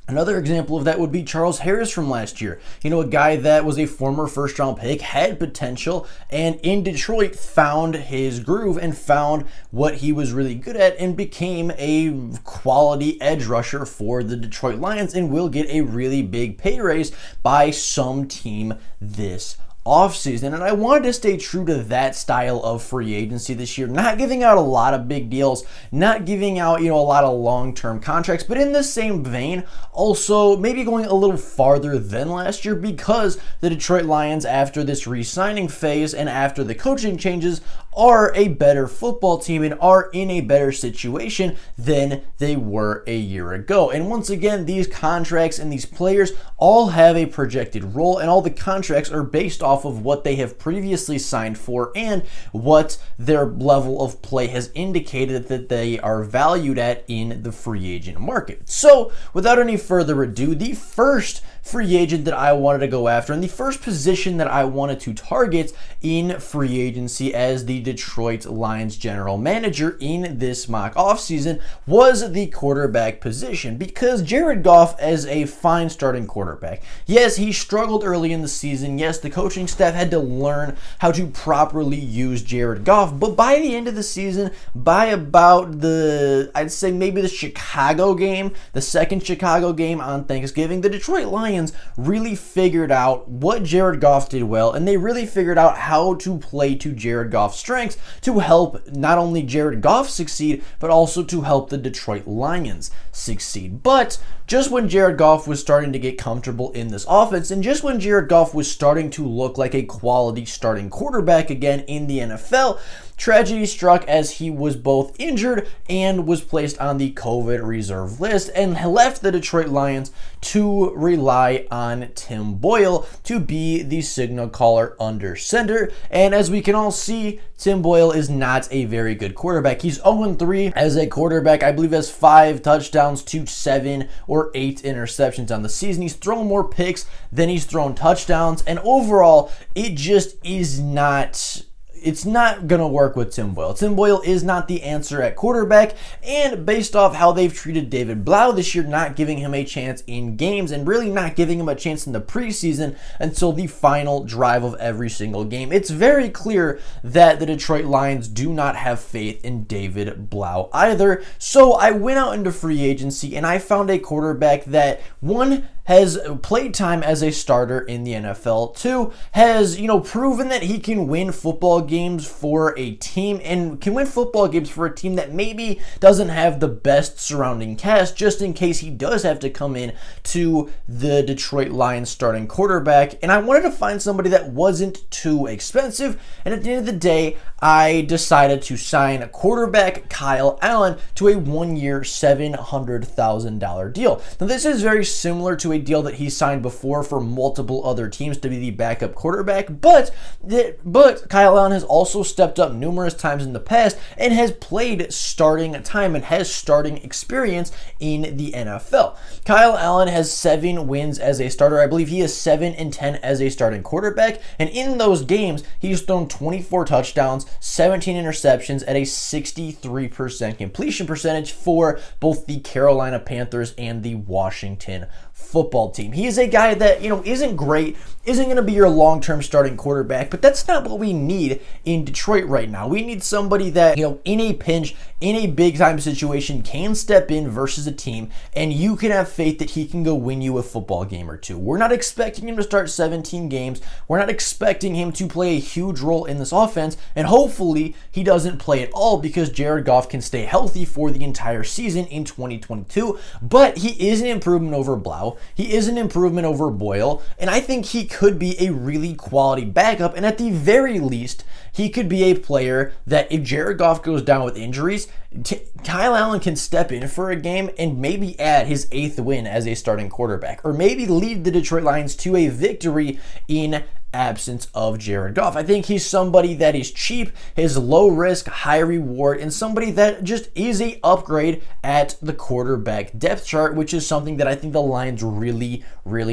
Another example of that would be Charles Harris from last year. A guy that was a former first-round pick, had potential, and in Detroit found his groove and found what he was really good at and became a quality edge rusher for the Detroit Lions and will get a really big pay raise by some team this offseason. And I wanted to stay true to that style of free agency this year, not giving out a lot of big deals, not giving out, a lot of long-term contracts, but in the same vein, also maybe going a little farther than last year, because the Detroit Lions, after this re-signing phase and after the coaching changes, are a better football team and are in a better situation than they were a year ago. And once again, these contracts and these players all have a projected role, and all the contracts are based off of what they have previously signed for and what their level of play has indicated that they are valued at in the free agent market. So without any further ado, the first free agent that I wanted to go after and the first position that I wanted to target in free agency as the Detroit Lions general manager in this mock offseason was the quarterback position, because Jared Goff is a fine starting quarterback. Yes, he struggled early in the season. Yes, the coaching staff had to learn how to properly use Jared Goff, but by the end of the season, by about I'd say maybe the Chicago game, the second Chicago game on Thanksgiving, the Detroit Lions really figured out what Jared Goff did well, and they really figured out how to play to Jared Goff's strengths to help not only Jared Goff succeed, but also to help the Detroit Lions succeed. But just when Jared Goff was starting to get comfortable in this offense, and just when Jared Goff was starting to look like a quality starting quarterback again in the NFL, tragedy struck as he was both injured and was placed on the COVID reserve list and left the Detroit Lions to rely on Tim Boyle to be the signal caller under center. And as we can all see, Tim Boyle is not a very good quarterback. He's 0-3 as a quarterback. I believe has 5 touchdowns to 7 or 8 interceptions on the season. He's thrown more picks than he's thrown touchdowns. And overall, it just is not... It's not going to work with Tim Boyle. Tim Boyle is not the answer at quarterback, and based off how they've treated David Blau this year, not giving him a chance in games and really not giving him a chance in the preseason until the final drive of every single game, it's very clear that the Detroit Lions do not have faith in David Blau either. So I went out into free agency and I found a quarterback that, one, has played time as a starter in the NFL, 2, has, proven that he can win football games for a team and can win football games for a team that maybe doesn't have the best surrounding cast, just in case he does have to come in to the Detroit Lions starting quarterback. And I wanted to find somebody that wasn't too expensive, and at the end of the day, I decided to sign quarterback Kyle Allen to a 1-year, $700,000 deal. Now, this is very similar to a deal that he signed before for multiple other teams to be the backup quarterback, but Kyle Allen has also stepped up numerous times in the past and has played starting time and has starting experience in the NFL. Kyle Allen has 7 wins as a starter. I believe he is 7-10 as a starting quarterback, and in those games, he's thrown 24 touchdowns, 17 interceptions at a 63% completion percentage for both the Carolina Panthers and the Washington football team. He is a guy that, isn't great, isn't going to be your long-term starting quarterback, but that's not what we need in Detroit right now. We need somebody that, in a pinch, in a big-time situation, can step in versus a team, and you can have faith that he can go win you a football game or two. We're not expecting him to start 17 games. We're not expecting him to play a huge role in this offense, and hopefully he doesn't play at all because Jared Goff can stay healthy for the entire season in 2022, but he is an improvement over Blau. He is an improvement over Boyle, and I think he could be a really quality backup, and at the very least, he could be a player that if Jared Goff goes down with injuries, Kyle Allen can step in for a game and maybe add his 8th win as a starting quarterback, or maybe lead the Detroit Lions to a victory in absence of Jared Goff. I think he's somebody that is cheap, is low risk, high reward, and somebody that just is a upgrade at the quarterback depth chart, which is something that I think the Lions really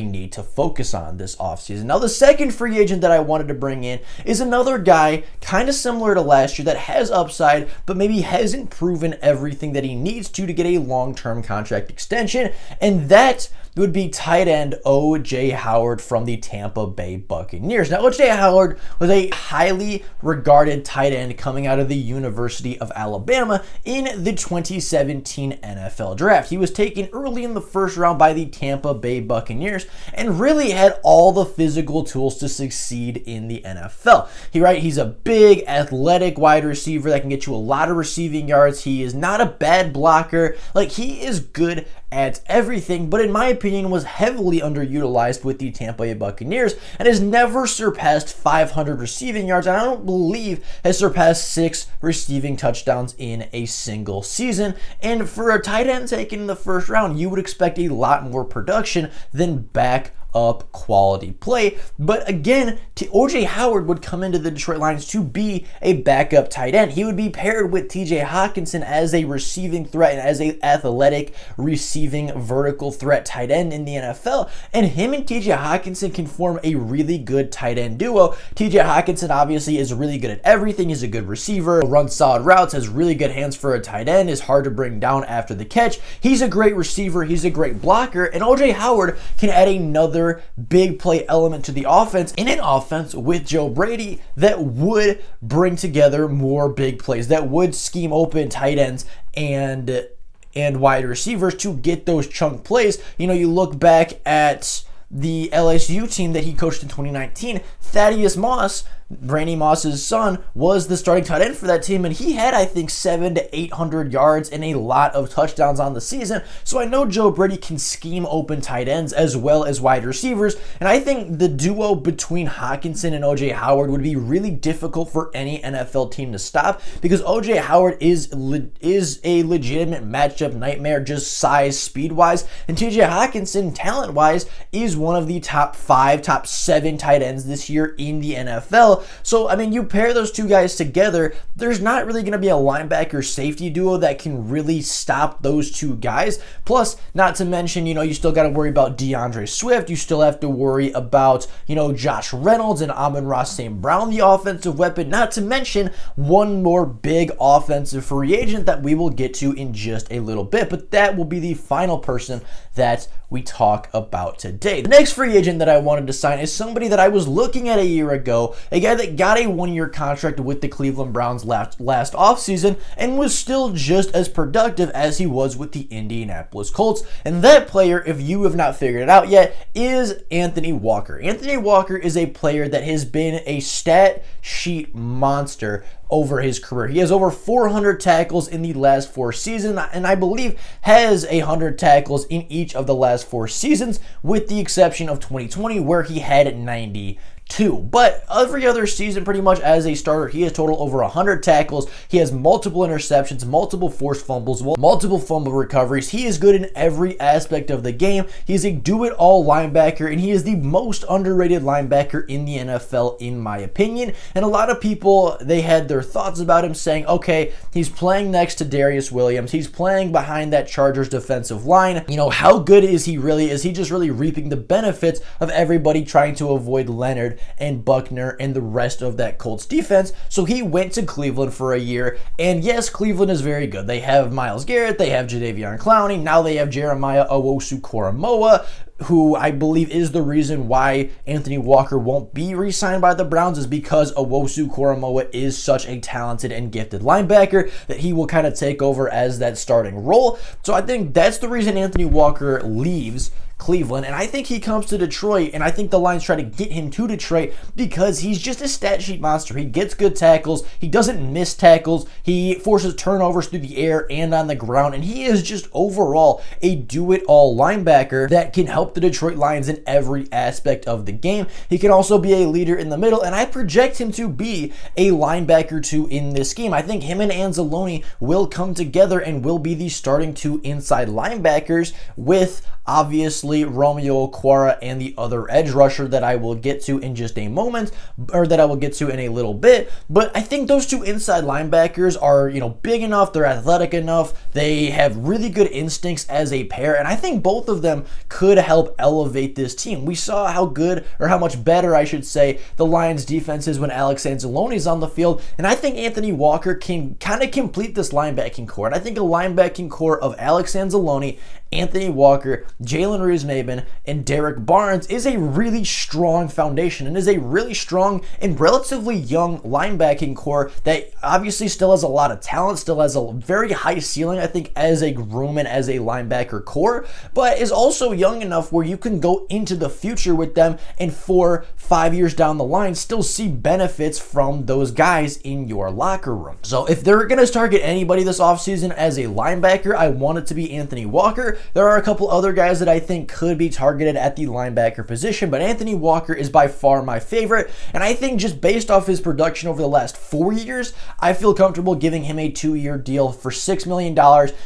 need to focus on this offseason. Now, the second free agent that I wanted to bring in is another guy kind of similar to last year that has upside, but maybe hasn't proven everything that he needs to get a long-term contract extension, and that would be tight end O.J. Howard from the Tampa Bay Buccaneers. Now, O.J. Howard was a highly regarded tight end coming out of the University of Alabama in the 2017 NFL Draft. He was taken early in the first round by the Tampa Bay Buccaneers and really had all the physical tools to succeed in the NFL. He's a big, athletic wide receiver that can get you a lot of receiving yards. He is not a bad blocker. He is good at everything, but in my opinion was heavily underutilized with the Tampa Bay Buccaneers and has never surpassed 500 receiving yards, and I don't believe has surpassed 6 receiving touchdowns in a single season. And for a tight end taken in the first round, you would expect a lot more production than back up quality play. But again, O.J. Howard would come into the Detroit Lions to be a backup tight end. He would be paired with T.J. Hockenson as a receiving threat and as a athletic receiving vertical threat tight end in the NFL. And him and T.J. Hockenson can form a really good tight end duo. T.J. Hockenson obviously is really good at everything. He's a good receiver, runs solid routes, has really good hands for a tight end, is hard to bring down after the catch. He's a great receiver. He's a great blocker. And O.J. Howard can add another big play element to the offense in an offense with Joe Brady that would bring together more big plays, that would scheme open tight ends and wide receivers to get those chunk plays. You look back at the LSU team that he coached in 2019, Thaddeus Moss Randy Moss's son, was the starting tight end for that team, and he had, I think, 700 to 800 yards and a lot of touchdowns on the season. So I know Joe Brady can scheme open tight ends as well as wide receivers, and I think the duo between Hockenson and O.J. Howard would be really difficult for any NFL team to stop, because O.J. Howard is a legitimate matchup nightmare, just size, speed-wise, and T.J. Hockenson, talent-wise, is one of the top 5, top 7 tight ends this year in the NFL. So, I mean, you pair those two guys together, there's not really going to be a linebacker safety duo that can really stop those two guys. Plus, not to mention, you still got to worry about DeAndre Swift. You still have to worry about, Josh Reynolds and Amon-Ra St. Brown, the offensive weapon. Not to mention one more big offensive free agent that we will get to in just a little bit. But that will be the final person that we talk about today. The next free agent that I wanted to sign is somebody that I was looking at a year ago, a guy that got a 1-year contract with the Cleveland Browns last offseason and was still just as productive as he was with the Indianapolis Colts. And that player, if you have not figured it out yet, is Anthony Walker. Anthony Walker is a player that has been a stat sheet monster over his career. He has over 400 tackles in the last 4 seasons, and I believe has 100 tackles in each of the last 4 seasons, with the exception of 2020, where he had 92. But every other season, pretty much as a starter, he has total over 100 tackles. He has multiple interceptions, multiple forced fumbles, multiple fumble recoveries. He is good in every aspect of the game. He is a do-it-all linebacker, and he is the most underrated linebacker in the NFL, in my opinion. And a lot of people, they had their thoughts about him, saying, okay, he's playing next to Darius Williams. He's playing behind that Chargers defensive line. How good is he really? Is he just really reaping the benefits of everybody trying to avoid Leonard and Buckner and the rest of that Colts defense? So he went to Cleveland for a year, and yes, Cleveland is very good. They have Myles Garrett, they have Jadeveon Clowney, now they have Jeremiah Owusu-Koramoah, who I believe is the reason why Anthony Walker won't be re-signed by the Browns, is because Owusu-Koramoah is such a talented and gifted linebacker that he will kind of take over as that starting role. So I think that's the reason Anthony Walker leaves Cleveland, and I think he comes to Detroit, and I think the Lions try to get him to Detroit because he's just a stat sheet monster. He gets good tackles, he doesn't miss tackles, he forces turnovers through the air and on the ground, and he is just overall a do-it-all linebacker that can help the Detroit Lions in every aspect of the game. He can also be a leader in the middle, and I project him to be a linebacker too in this scheme. I think him and Anzalone will come together and will be the starting 2 inside linebackers, with obviously Romeo Okwara and the other edge rusher that I will get to in just a moment, or that I will get to in a little bit. But I think those 2 inside linebackers are, big enough, they're athletic enough, they have really good instincts as a pair, and I think both of them could help elevate this team. We saw how good, or how much better, I should say, the Lions defense is when Alex Anzalone is on the field, and I think Anthony Walker can kind of complete this linebacking core. And I think a linebacking core of Alex Anzalone, Anthony Walker, Jalen Reeves-Maybin, and Derek Barnes is a really strong foundation, and is a really strong and relatively young linebacking core that obviously still has a lot of talent, still has a very high ceiling, I think, as a groom and as a linebacker core, but is also young enough where you can go into the future with them, and 4-5 years down the line still see benefits from those guys in your locker room. So if they're going to target anybody this offseason as a linebacker, I want it to be Anthony Walker. There are a couple other guys that I think could be targeted at the linebacker position, but Anthony Walker is by far my favorite, and I think just based off his production over the last 4 years, I feel comfortable giving him a 2-year deal for $6 million.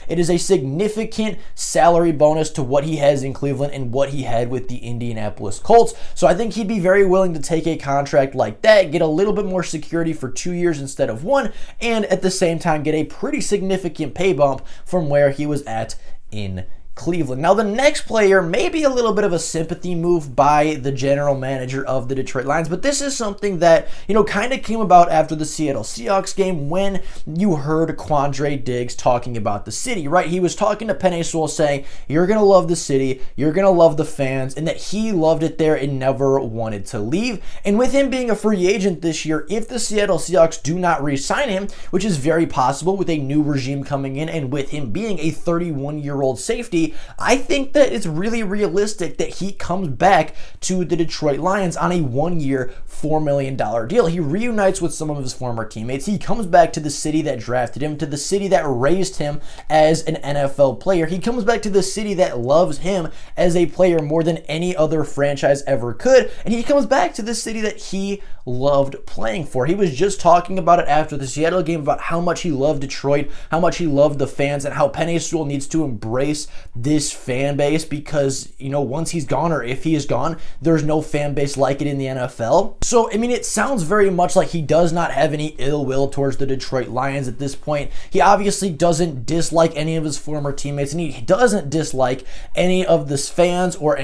It is a significant salary bonus to what he has in Cleveland and what he had with the Indianapolis Colts, so I think he'd be very willing to take a contract like that, get a little bit more security for 2 years instead of 1, and at the same time get a pretty significant pay bump from where he was at in Cleveland. Now, the next player may be a little bit of a sympathy move by the general manager of the Detroit Lions, but this is something that, kind of came about after the Seattle Seahawks game when you heard Quandre Diggs talking about the city, right? He was talking to Penei Sewell saying, you're going to love the city, you're going to love the fans, and that he loved it there and never wanted to leave. And with him being a free agent this year, if the Seattle Seahawks do not re-sign him, which is very possible with a new regime coming in and with him being a 31-year-old safety, safety, I think that it's really realistic that he comes back to the Detroit Lions on a 1-year, $4 million deal. He reunites with some of his former teammates. He comes back to the city that drafted him, to the city that raised him as an NFL player. He comes back to the city that loves him as a player more than any other franchise ever could, and he comes back to the city that he loved playing for. He was just talking about it after the Seattle game about how much he loved Detroit, how much he loved the fans, and how Penei Sewell needs to embrace this fan base because, once he's gone, or if he is gone, there's no fan base like it in the NFL. So, it sounds very much like he does not have any ill will towards the Detroit Lions at this point. He obviously doesn't dislike any of his former teammates, and he doesn't dislike any of the fans or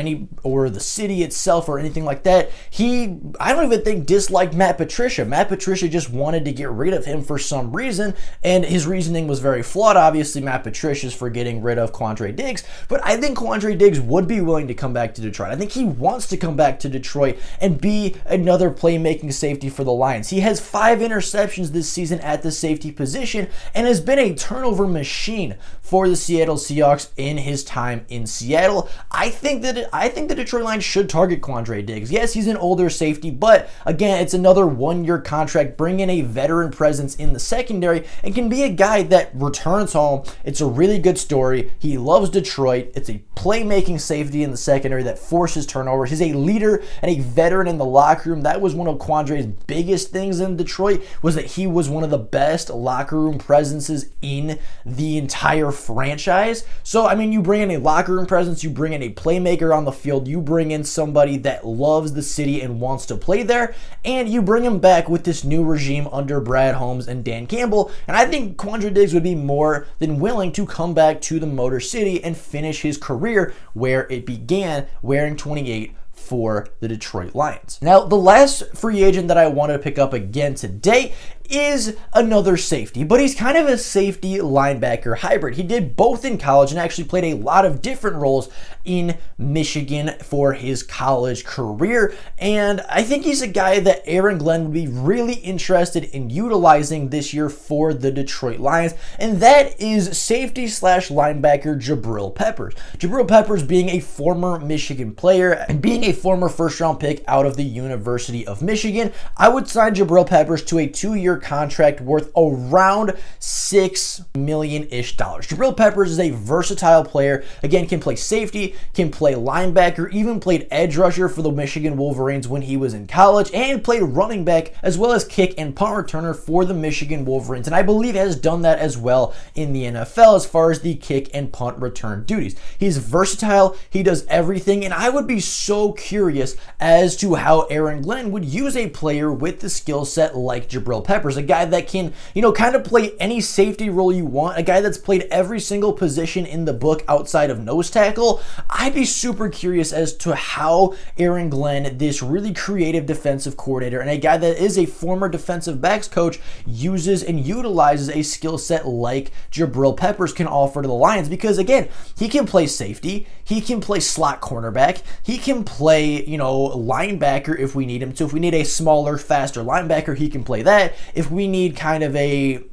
the city itself or anything like that. I don't even think disliked Matt Patricia. Matt Patricia just wanted to get rid of him for some reason, and his reasoning was very flawed. Obviously, Matt Patricia's for getting rid of Quandre Diggs, but I think Quandre Diggs would be willing to come back to Detroit. I think he wants to come back to Detroit and be another playmaking safety for the Lions. He has 5 interceptions this season at the safety position and has been a turnover machine for the Seattle Seahawks in his time in Seattle. I think the Detroit Lions should target Quandre Diggs. Yes, he's an older safety, but again, it's another 1-year contract. Bring in a veteran presence in the secondary and can be a guy that returns home. It's a really good story. He loves Detroit. It's a playmaking safety in the secondary that forces turnovers. He's a leader and a veteran in the locker room. That was one of Quandre's biggest things in Detroit, was that he was one of the best locker room presences in the entire franchise. So, you bring in a locker room presence, you bring in a playmaker on the field, you bring in somebody that loves the city and wants to play there, and you bring him back with this new regime under Brad Holmes and Dan Campbell, and I think Quandre Diggs would be more than willing to come back to the Motor City and finish his career where it began, wearing 28 for the Detroit Lions. Now, the last free agent that I wanted to pick up again today is another safety, but he's kind of a safety linebacker hybrid. He did both in college and actually played a lot of different roles in Michigan for his college career, and I think he's a guy that Aaron Glenn would be really interested in utilizing this year for the Detroit Lions, and that is safety / linebacker Jabril Peppers. Jabril Peppers being a former Michigan player and being a former first-round pick out of the University of Michigan, I would sign Jabril Peppers to a 2-year contract worth around $6 million-ish. Jabril Peppers is a versatile player. Again, can play safety, can play linebacker, even played edge rusher for the Michigan Wolverines when he was in college, and played running back as well as kick and punt returner for the Michigan Wolverines. And I believe has done that as well in the NFL as far as the kick and punt return duties. He's versatile, he does everything, and I would be so curious as to how Aaron Glenn would use a player with the skill set like Jabril Peppers. A guy that can, kind of play any safety role you want, a guy that's played every single position in the book outside of nose tackle. I'd be super curious as to how Aaron Glenn, this really creative defensive coordinator and a guy that is a former defensive backs coach, uses and utilizes a skill set like Jabril Peppers can offer to the Lions, because again, he can play safety, he can play slot cornerback, he can play, linebacker if we need him to. If we need a smaller, faster linebacker, he can play that. If we need kind of a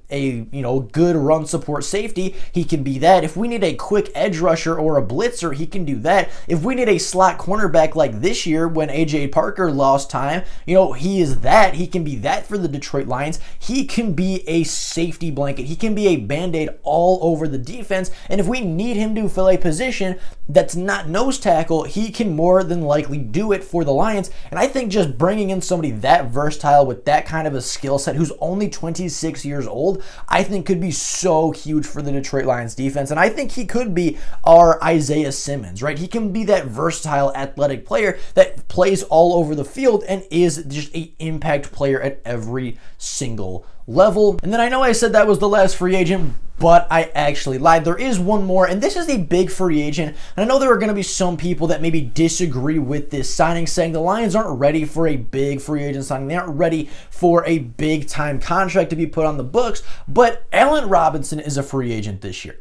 good run support safety, he can be that. If we need a quick edge rusher or a blitzer, he can do that. If we need a slot cornerback like this year when AJ Parker lost time, he is that. He can be that for the Detroit Lions. He can be a safety blanket. He can be a Band-Aid all over the defense. And if we need him to fill a position that's not nose tackle, he can more than likely do it for the Lions. And I think just bringing in somebody that versatile with that kind of a skill set, who's only 26 years old, I think could be so huge for the Detroit Lions defense. And I think he could be our Isaiah Simmons, right? He can be that versatile athletic player that plays all over the field and is just an impact player at every single level. And then I know I said that was the last free agent, but I actually lied. There is one more, and this is a big free agent. And I know there are going to be some people that maybe disagree with this signing, saying the Lions aren't ready for a big free agent signing. They aren't ready for a big time contract to be put on the books. But Allen Robinson is a free agent this year.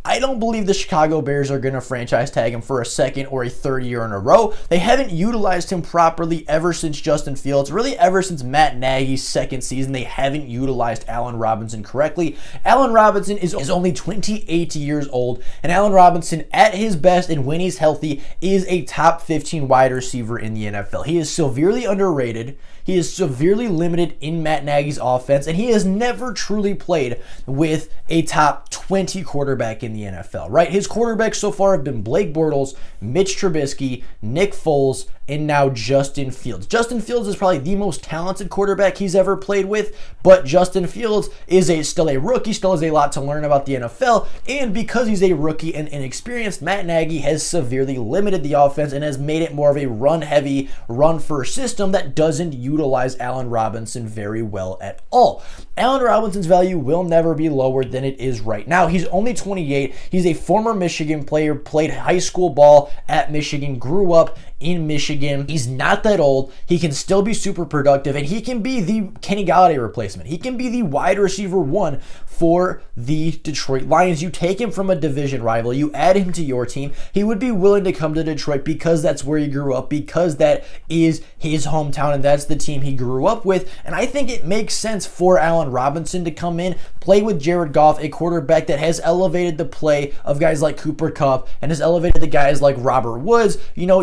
I don't believe the Chicago Bears are going to franchise tag him for a second or a third year in a row. They haven't utilized him properly ever since Justin Fields, really ever since Matt Nagy's second season. They haven't utilized Allen Robinson correctly. Allen Robinson is only 28 years old, and Allen Robinson at his best and when he's healthy is a top 15 wide receiver in the NFL. He is severely underrated. He is severely limited in Matt Nagy's offense, and he has never truly played with a top 20 quarterback in the NFL, right? His quarterbacks so far have been Blake Bortles, Mitch Trubisky, Nick Foles, and now Justin Fields. Justin Fields is probably the most talented quarterback he's ever played with, but Justin Fields is still a rookie, still has a lot to learn about the NFL, and because he's a rookie and inexperienced, Matt Nagy has severely limited the offense and has made it more of a run-heavy, run-first system that doesn't utilize Allen Robinson very well at all. Allen Robinson's value will never be lower than it is right now. He's only 28. He's a former Michigan player, played high school ball at Michigan, grew up in Michigan. He's not that old. He can still be super productive, and he can be the Kenny Golladay replacement. He can be the wide receiver one for the Detroit Lions. You take him from a division rival, you add him to your team, he would be willing to come to Detroit because that's where he grew up, because that is his hometown and that's the team he grew up with. And I think it makes sense for Allen Robinson to come in, play with Jared Goff, a quarterback that has elevated the play of guys like Cooper Kupp and has elevated the guys like Robert Woods. You know,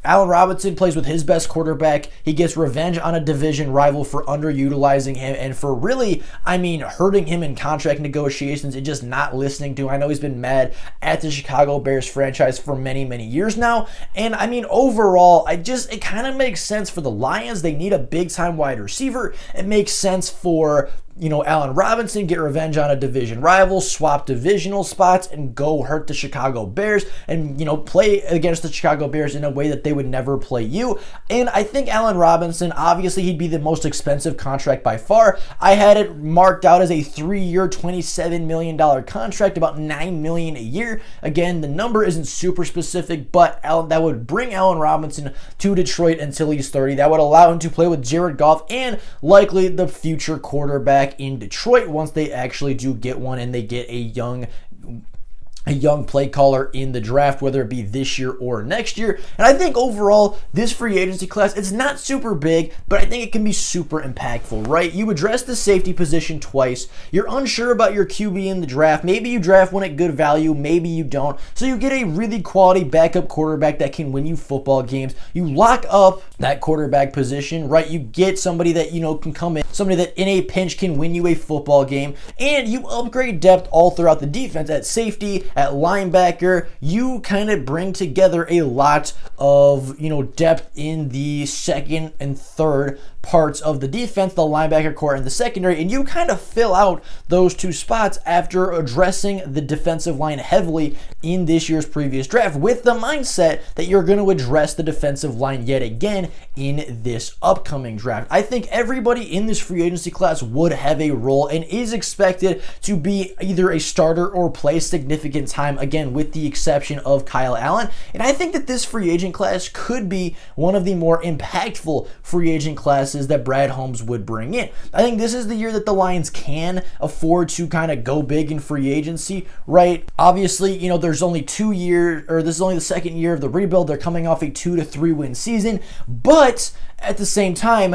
Allen Robinson plays with his best quarterback. He gets revenge on a division rival for underutilizing him and for really, hurting him in contract negotiations and just not listening to him. I know he's been mad at the Chicago Bears franchise for many, many years now. And overall, it kind of makes sense for the Lions. They need a big-time wide receiver. It makes sense for Allen Robinson, get revenge on a division rival, swap divisional spots, and go hurt the Chicago Bears and, play against the Chicago Bears in a way that they would never play you. And I think Allen Robinson, obviously, he'd be the most expensive contract by far. I had it marked out as a 3-year, $27 million contract, about $9 million a year. Again, the number isn't super specific, but that would bring Allen Robinson to Detroit until he's 30. That would allow him to play with Jared Goff and likely the future quarterback in Detroit once they actually do get one and they get a young play caller in the draft, whether it be this year or next year. And I think overall, this free agency class, it's not super big, but I think it can be super impactful, right? You address the safety position twice. You're unsure about your QB in the draft. Maybe you draft one at good value, maybe you don't. So you get a really quality backup quarterback that can win you football games. You lock up that quarterback position, right? You get somebody that, can come in, somebody that in a pinch can win you a football game, and you upgrade depth all throughout the defense at safety, at linebacker. You kind of bring together a lot of, depth in the second and third parts of the defense, the linebacker core and the secondary, and you kind of fill out those two spots after addressing the defensive line heavily in this year's previous draft with the mindset that you're going to address the defensive line yet again in this upcoming draft. I think everybody in this free agency class would have a role and is expected to be either a starter or play significant time, again, with the exception of Kyle Allen. And I think that this free agent class could be one of the more impactful free agent classes that Brad Holmes would bring in. I think this is the year that the Lions can afford to kind of go big in free agency, right? Obviously, there's only 2 years, or this is only the second year of the rebuild. They're coming off a 2 to 3 win season, but at the same time,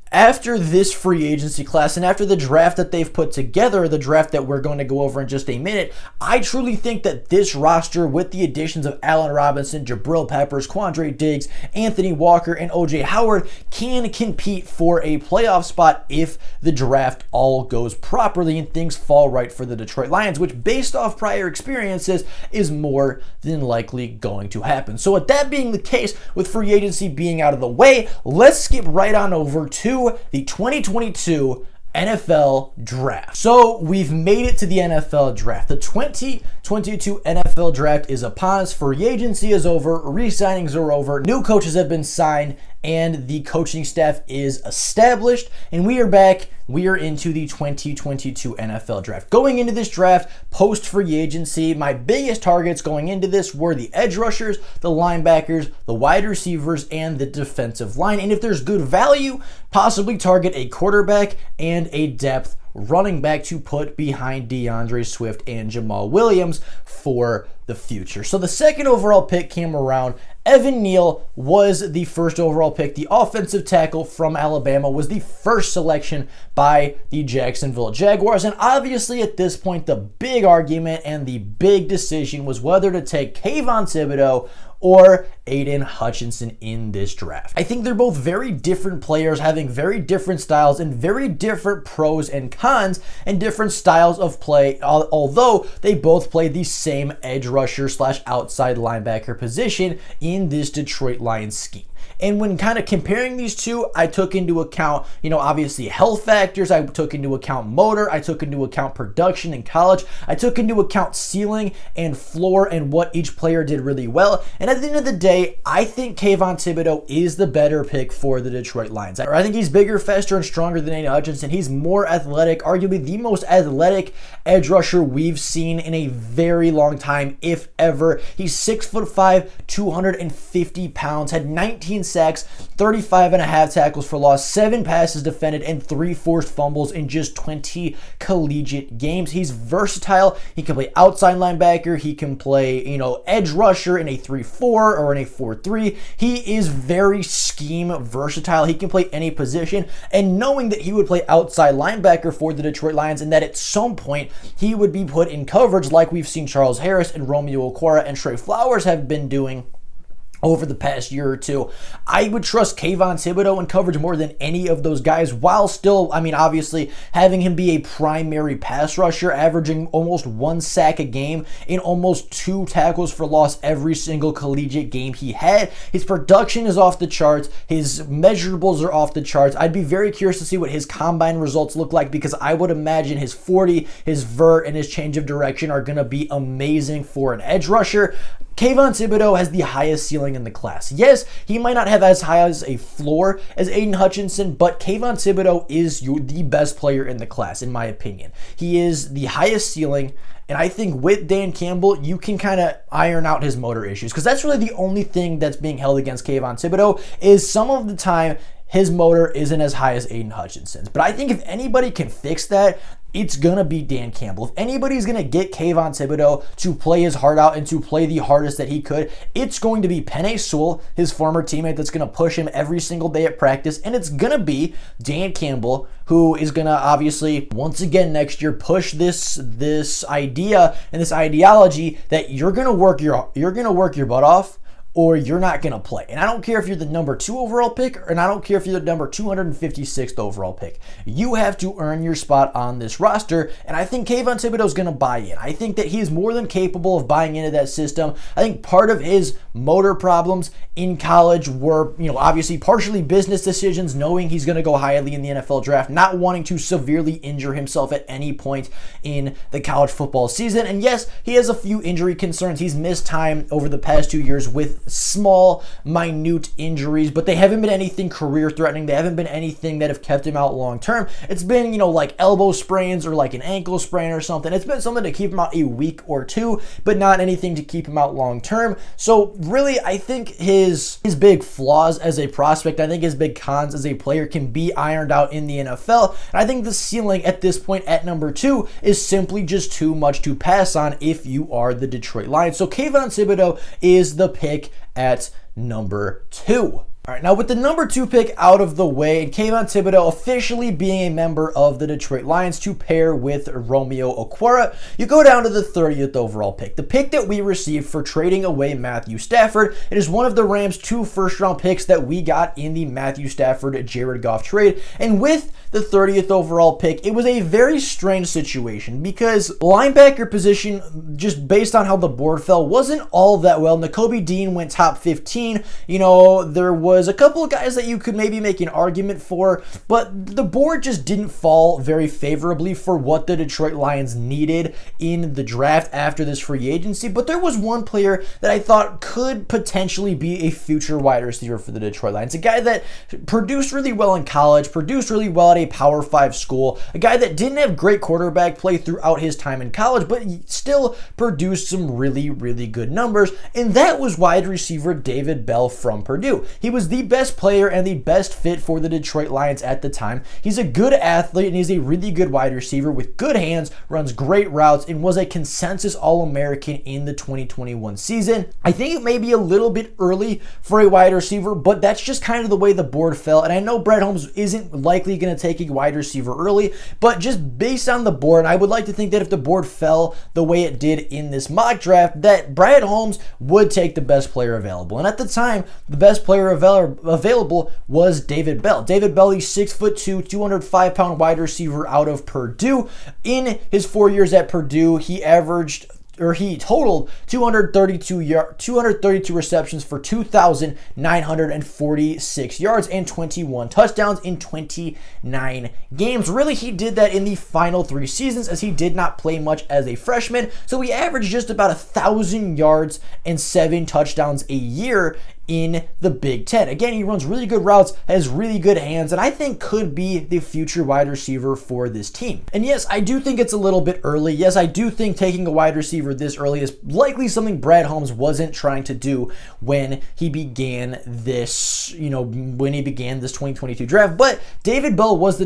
after this free agency class and after the draft that they've put together, the draft that we're going to go over in just a minute, I truly think that this roster, with the additions of Allen Robinson, Jabril Peppers, Quandre Diggs, Anthony Walker, and OJ Howard, can compete for a playoff spot if the draft all goes properly and things fall right for the Detroit Lions, which, based off prior experiences, is more than likely going to happen. So with that being the case, with free agency being out of the way, let's skip right on over to the 2022 NFL Draft. So we've made it to the NFL Draft. The 2022 NFL Draft is upon us. Free agency is over. Re-signings are over. New coaches have been signed. And the coaching staff is established. And we are back. We are into the 2022 NFL Draft. Going into this draft, post free agency, my biggest targets going into this were the edge rushers, the linebackers, the wide receivers, and the defensive line. And if there's good value, possibly target a quarterback and a depth running back to put behind DeAndre Swift and Jamal Williams for the future. So the second overall pick came around. Evan Neal was the first overall pick. The offensive tackle from Alabama was the first selection by the Jacksonville Jaguars. And obviously at this point, the big argument and the big decision was whether to take Kayvon Thibodeaux or Aiden Hutchinson in this draft. I think they're both very different players, having very different styles and very different pros and cons and different styles of play, although they both play the same edge rusher / outside linebacker position in this Detroit Lions scheme. And when kind of comparing these two, I took into account, obviously health factors. I took into account motor. I took into account production in college. I took into account ceiling and floor and what each player did really well. And at the end of the day, I think Kayvon Thibodeaux is the better pick for the Detroit Lions. I think he's bigger, faster, and stronger than Aiden Hutchinson. He's more athletic, arguably the most athletic edge rusher we've seen in a very long time, if ever. He's 6'5", 250 pounds, had 19 sacks, 35 and a half tackles for loss, 7 passes defended, and 3 forced fumbles in just 20 collegiate games. He's versatile. He can play outside linebacker. He can play, edge rusher in a 3-4 or in a 4-3. He is very scheme versatile. He can play any position. And knowing that he would play outside linebacker for the Detroit Lions and that at some point he would be put in coverage like we've seen Charles Harris and Romeo Okwara and Trey Flowers have been doing over the past year or two, I would trust Kayvon Thibodeaux in coverage more than any of those guys, while still, obviously having him be a primary pass rusher, averaging almost 1 sack a game in almost 2 tackles for loss every single collegiate game he had. His production is off the charts. His measurables are off the charts. I'd be very curious to see what his combine results look like, because I would imagine his 40, his vert, and his change of direction are going to be amazing for an edge rusher. Kayvon Thibodeaux has the highest ceiling in the class. Yes, he might not have as high as a floor as Aiden Hutchinson, but Kayvon Thibodeaux is the best player in the class, in my opinion. He is the highest ceiling, and I think with Dan Campbell, you can kind of iron out his motor issues, because that's really the only thing that's being held against Kayvon Thibodeaux is some of the time his motor isn't as high as Aiden Hutchinson's. But I think if anybody can fix that, it's going to be Dan Campbell. If anybody's going to get Kayvon Thibodeaux to play his heart out and to play the hardest that he could, it's going to be Penei Sewell, his former teammate that's going to push him every single day at practice, and it's going to be Dan Campbell, who is going to obviously once again next year push this idea and this ideology that you're going to work your butt off, or you're not going to play. And I don't care if you're the number 2 overall pick, and I don't care if you're the number 256th overall pick. You have to earn your spot on this roster, and I think Kayvon Thibodeaux is going to buy in. I think that he's more than capable of buying into that system. I think part of his motor problems in college were, obviously partially business decisions, knowing he's going to go highly in the NFL draft, not wanting to severely injure himself at any point in the college football season. And yes, he has a few injury concerns. He's missed time over the past 2 years with small, minute injuries, but they haven't been anything career-threatening. They haven't been anything that have kept him out long-term. It's been, like elbow sprains or like an ankle sprain or something. It's been something to keep him out a week or 2, but not anything to keep him out long-term. So really, I think his big flaws as a prospect, I think his big cons as a player can be ironed out in the NFL. And I think the ceiling at this point at number 2 is simply just too much to pass on if you are the Detroit Lions. So Kayvon Thibodeaux is the pick at number 2. All right, now with the number 2 pick out of the way, and Kayvon Thibodeaux officially being a member of the Detroit Lions to pair with Romeo Okwara, you go down to the 30th overall pick, the pick that we received for trading away Matthew Stafford. It is one of the Rams' 2 first-round picks that we got in the Matthew Stafford-Jared Goff trade, and with the 30th overall pick, it was a very strange situation because linebacker position, just based on how the board fell, wasn't all that well. Nakobe Dean went top 15. There was a couple of guys that you could maybe make an argument for, but the board just didn't fall very favorably for what the Detroit Lions needed in the draft after this free agency. But there was one player that I thought could potentially be a future wide receiver for the Detroit Lions, a guy that produced really well in college, produced really well at a Power 5 school, a guy that didn't have great quarterback play throughout his time in college, but still produced some really, really good numbers, and that was wide receiver David Bell from Purdue. He was was the best player and the best fit for the Detroit Lions at the time. He's a good athlete and he's a really good wide receiver with good hands, runs great routes, and was a consensus All-American in the 2021 season. I think it may be a little bit early for a wide receiver, but that's just kind of the way the board fell. And I know Brad Holmes isn't likely going to take a wide receiver early, but just based on the board, I would like to think that if the board fell the way it did in this mock draft, that Brad Holmes would take the best player available. And at the time, the best player available was David Bell. David Bell, he's 6'2", 205-pound wide receiver out of Purdue. In his 4 years at Purdue, he totaled 232 receptions for 2,946 yards and 21 touchdowns in 29 games. Really, he did that in the final 3 seasons as he did not play much as a freshman. So he averaged just about 1,000 yards and 7 touchdowns a year in the Big Ten. Again, he runs really good routes, has really good hands, and I think could be the future wide receiver for this team. And yes, I do think it's a little bit early. Yes, I do think taking a wide receiver this early is likely something Brad Holmes wasn't trying to do when he began this, when he began this 2022 draft. But David Bell was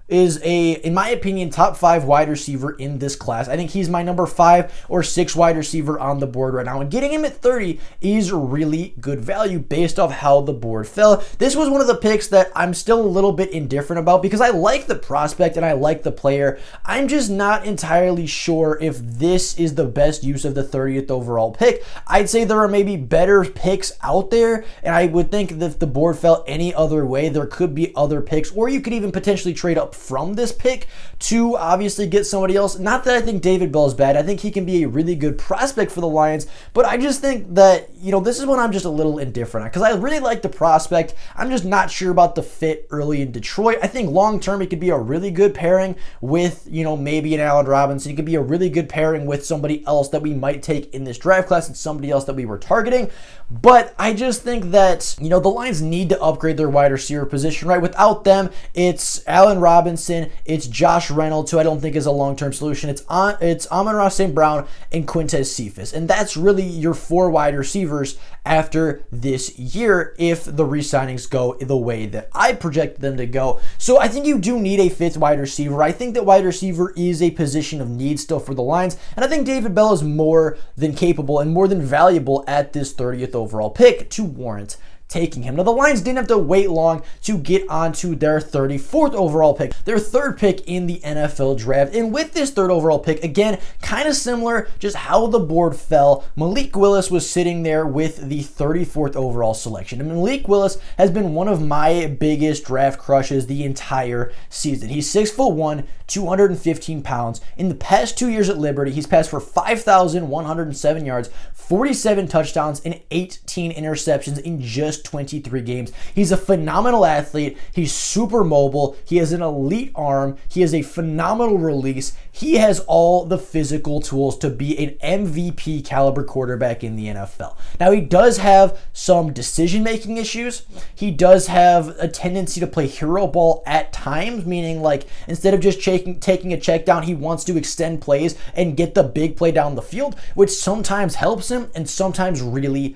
in my opinion, top 5 wide receiver in this class. I think he's my number 5 or 6 wide receiver on the board right now. And getting him at 30 is really good value based off how the board fell. This was one of the picks that I'm still a little bit indifferent about because I like the prospect and I like the player. I'm just not entirely sure if this is the best use of the 30th overall pick. I'd say there are maybe better picks out there, and I would think that if the board fell any other way, there could be other picks, or you could even potentially trade up from this pick to obviously get somebody else. Not that I think David Bell is bad. I think he can be a really good prospect for the Lions, but I just think that, this is when I'm just a little indifferent because I really like the prospect. I'm just not sure about the fit early in Detroit. I think long-term it could be a really good pairing with, maybe an Allen Robinson. It could be a really good pairing with somebody else that we might take in this draft class and somebody else that we were targeting. But I just think that, the Lions need to upgrade their wide receiver position, right? Without them, it's Allen Robinson, it's Josh Reynolds, who I don't think is a long-term solution. It's Amon-Ra St. Brown and Quintez Cephas. And that's really your 4 wide receivers after this year if the re-signings go the way that I projected them to go. So I think you do need a 5th wide receiver. I think that wide receiver is a position of need still for the Lions. And I think David Bell is more than capable and more than valuable at this 30th overall pick to warrant taking him. Now, the Lions didn't have to wait long to get onto their 34th overall pick, their 3rd pick in the NFL draft. And with this 3rd overall pick, again, kind of similar, just how the board fell, Malik Willis was sitting there with the 34th overall selection. And Malik Willis has been one of my biggest draft crushes the entire season. He's 6'1", 215 pounds. In the past 2 years at Liberty, he's passed for 5,107 yards, 47 touchdowns, and 18 interceptions in just 23 games. He's a phenomenal athlete. He's super mobile. He has an elite arm. He has a phenomenal release. He has all the physical tools to be an MVP caliber quarterback in the NFL. Now, he does have some decision-making issues. He does have a tendency to play hero ball at times, meaning instead of just taking a check down, he wants to extend plays and get the big play down the field, which sometimes helps him and sometimes really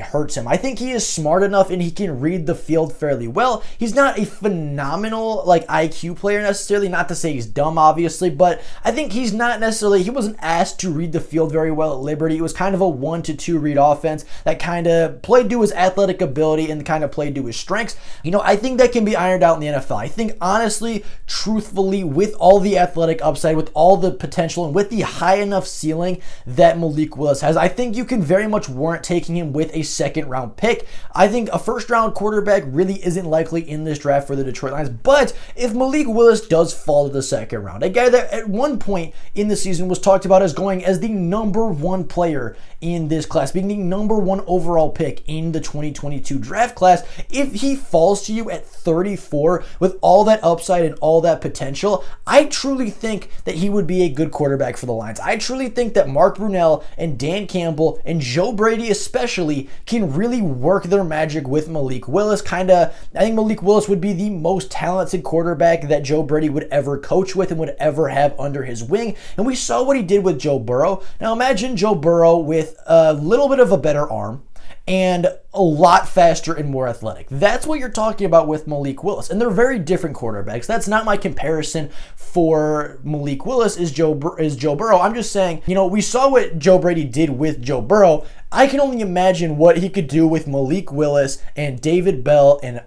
hurts him. I think he is smart enough and he can read the field fairly well. He's not a phenomenal IQ player necessarily, not to say he's dumb obviously, but I think he wasn't asked to read the field very well at Liberty. It was kind of a 1-2 read offense that kind of played to his athletic ability and kind of played to his strengths. I think that can be ironed out in the NFL. I think honestly, truthfully, with all the athletic upside, with all the potential, and with the high enough ceiling that Malik Willis has, I think you can very much warrant taking him with a 2nd round pick. I think a 1st round quarterback really isn't likely in this draft for the Detroit Lions, but if Malik Willis does fall to the 2nd round, a guy that at one point in the season was talked about as going as the number 1 player in this class, being the number 1 overall pick in the 2022 draft class, if he falls to you at 34 with all that upside and all that potential, I truly think that he would be a good quarterback for the Lions. I truly think that Mark Brunell and Dan Campbell and Joe Brady especially can really work their magic with Malik Willis. I think Malik Willis would be the most talented quarterback that Joe Brady would ever coach with and would ever have under his wing. And we saw what he did with Joe Burrow. Now imagine Joe Burrow with a little bit of a better arm and a lot faster and more athletic. That's what you're talking about with Malik Willis. And they're very different quarterbacks. That's not my comparison for Malik Willis is Joe Burrow. I'm just saying, we saw what Joe Brady did with Joe Burrow. I can only imagine what he could do with Malik Willis and David Bell and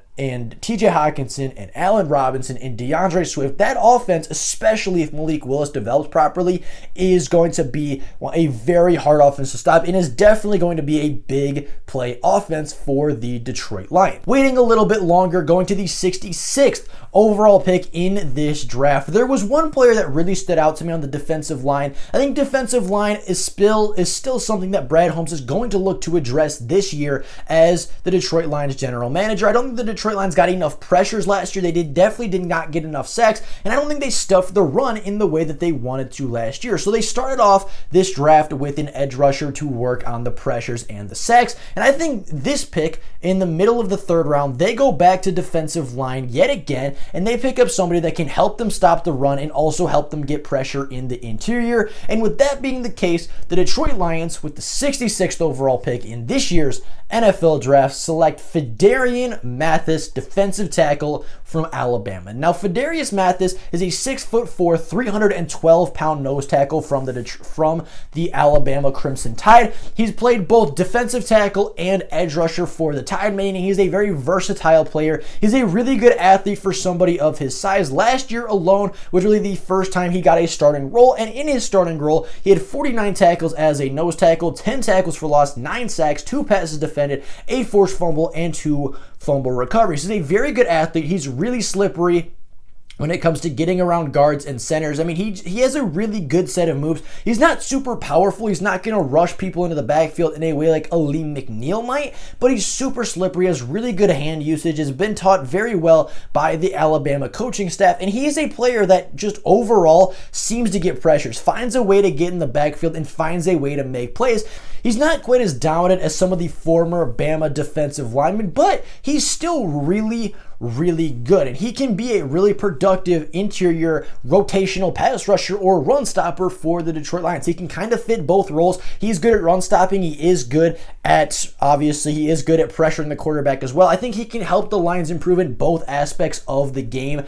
TJ Hawkinson and Allen Robinson and DeAndre Swift. That offense, especially if Malik Willis develops properly, is going to be a very hard offense to stop and is definitely going to be a big play offense for the Detroit Lions. Waiting a little bit longer, going to the 66th overall pick in this draft. There was one player that really stood out to me on the defensive line. I think defensive line is still something that Brad Holmes is going to look to address this year as the Detroit Lions general manager. I don't think the Detroit Lions got enough pressures last year. They definitely did not get enough sacks, and I don't think they stuffed the run in the way that they wanted to last year. So they started off this draft with an edge rusher to work on the pressures and the sacks, and I think this pick in the middle of the third round, they go back to defensive line yet again, and they pick up somebody that can help them stop the run and also help them get pressure in the interior. And with that being the case, the Detroit Lions, with the 66th overall pick in this year's NFL draft, select Phidarian Mathis, defensive tackle from Alabama. Now, Phidarian Mathis is a 6'4", 312-pound nose tackle from the Alabama Crimson Tide. He's played both defensive tackle and edge rusher for the Tide, meaning he's a very versatile player. He's a really good athlete for somebody of his size. Last year alone was really the first time he got a starting role, and in his starting role, he had 49 tackles as a nose tackle, 10 tackles for loss, 9 sacks, 2 passes defended, a forced fumble, and 2 fumble recoveries. He's a very good athlete. He's really slippery when it comes to getting around guards and centers. I mean, he has a really good set of moves. He's not super powerful. He's not going to rush people into the backfield in a way like a Lee McNeil might, but he's super slippery, has really good hand usage, has been taught very well by the Alabama coaching staff, and he is a player that just overall seems to get pressures, finds a way to get in the backfield, and finds a way to make plays. He's not quite as dominant as some of the former Bama defensive linemen, but he's still really good, and he can be a really productive interior rotational pass rusher or run stopper for the Detroit Lions. He can kind of fit both roles. He's good at run stopping. He is good at pressuring the quarterback as well. I think he can help the Lions improve in both aspects of the game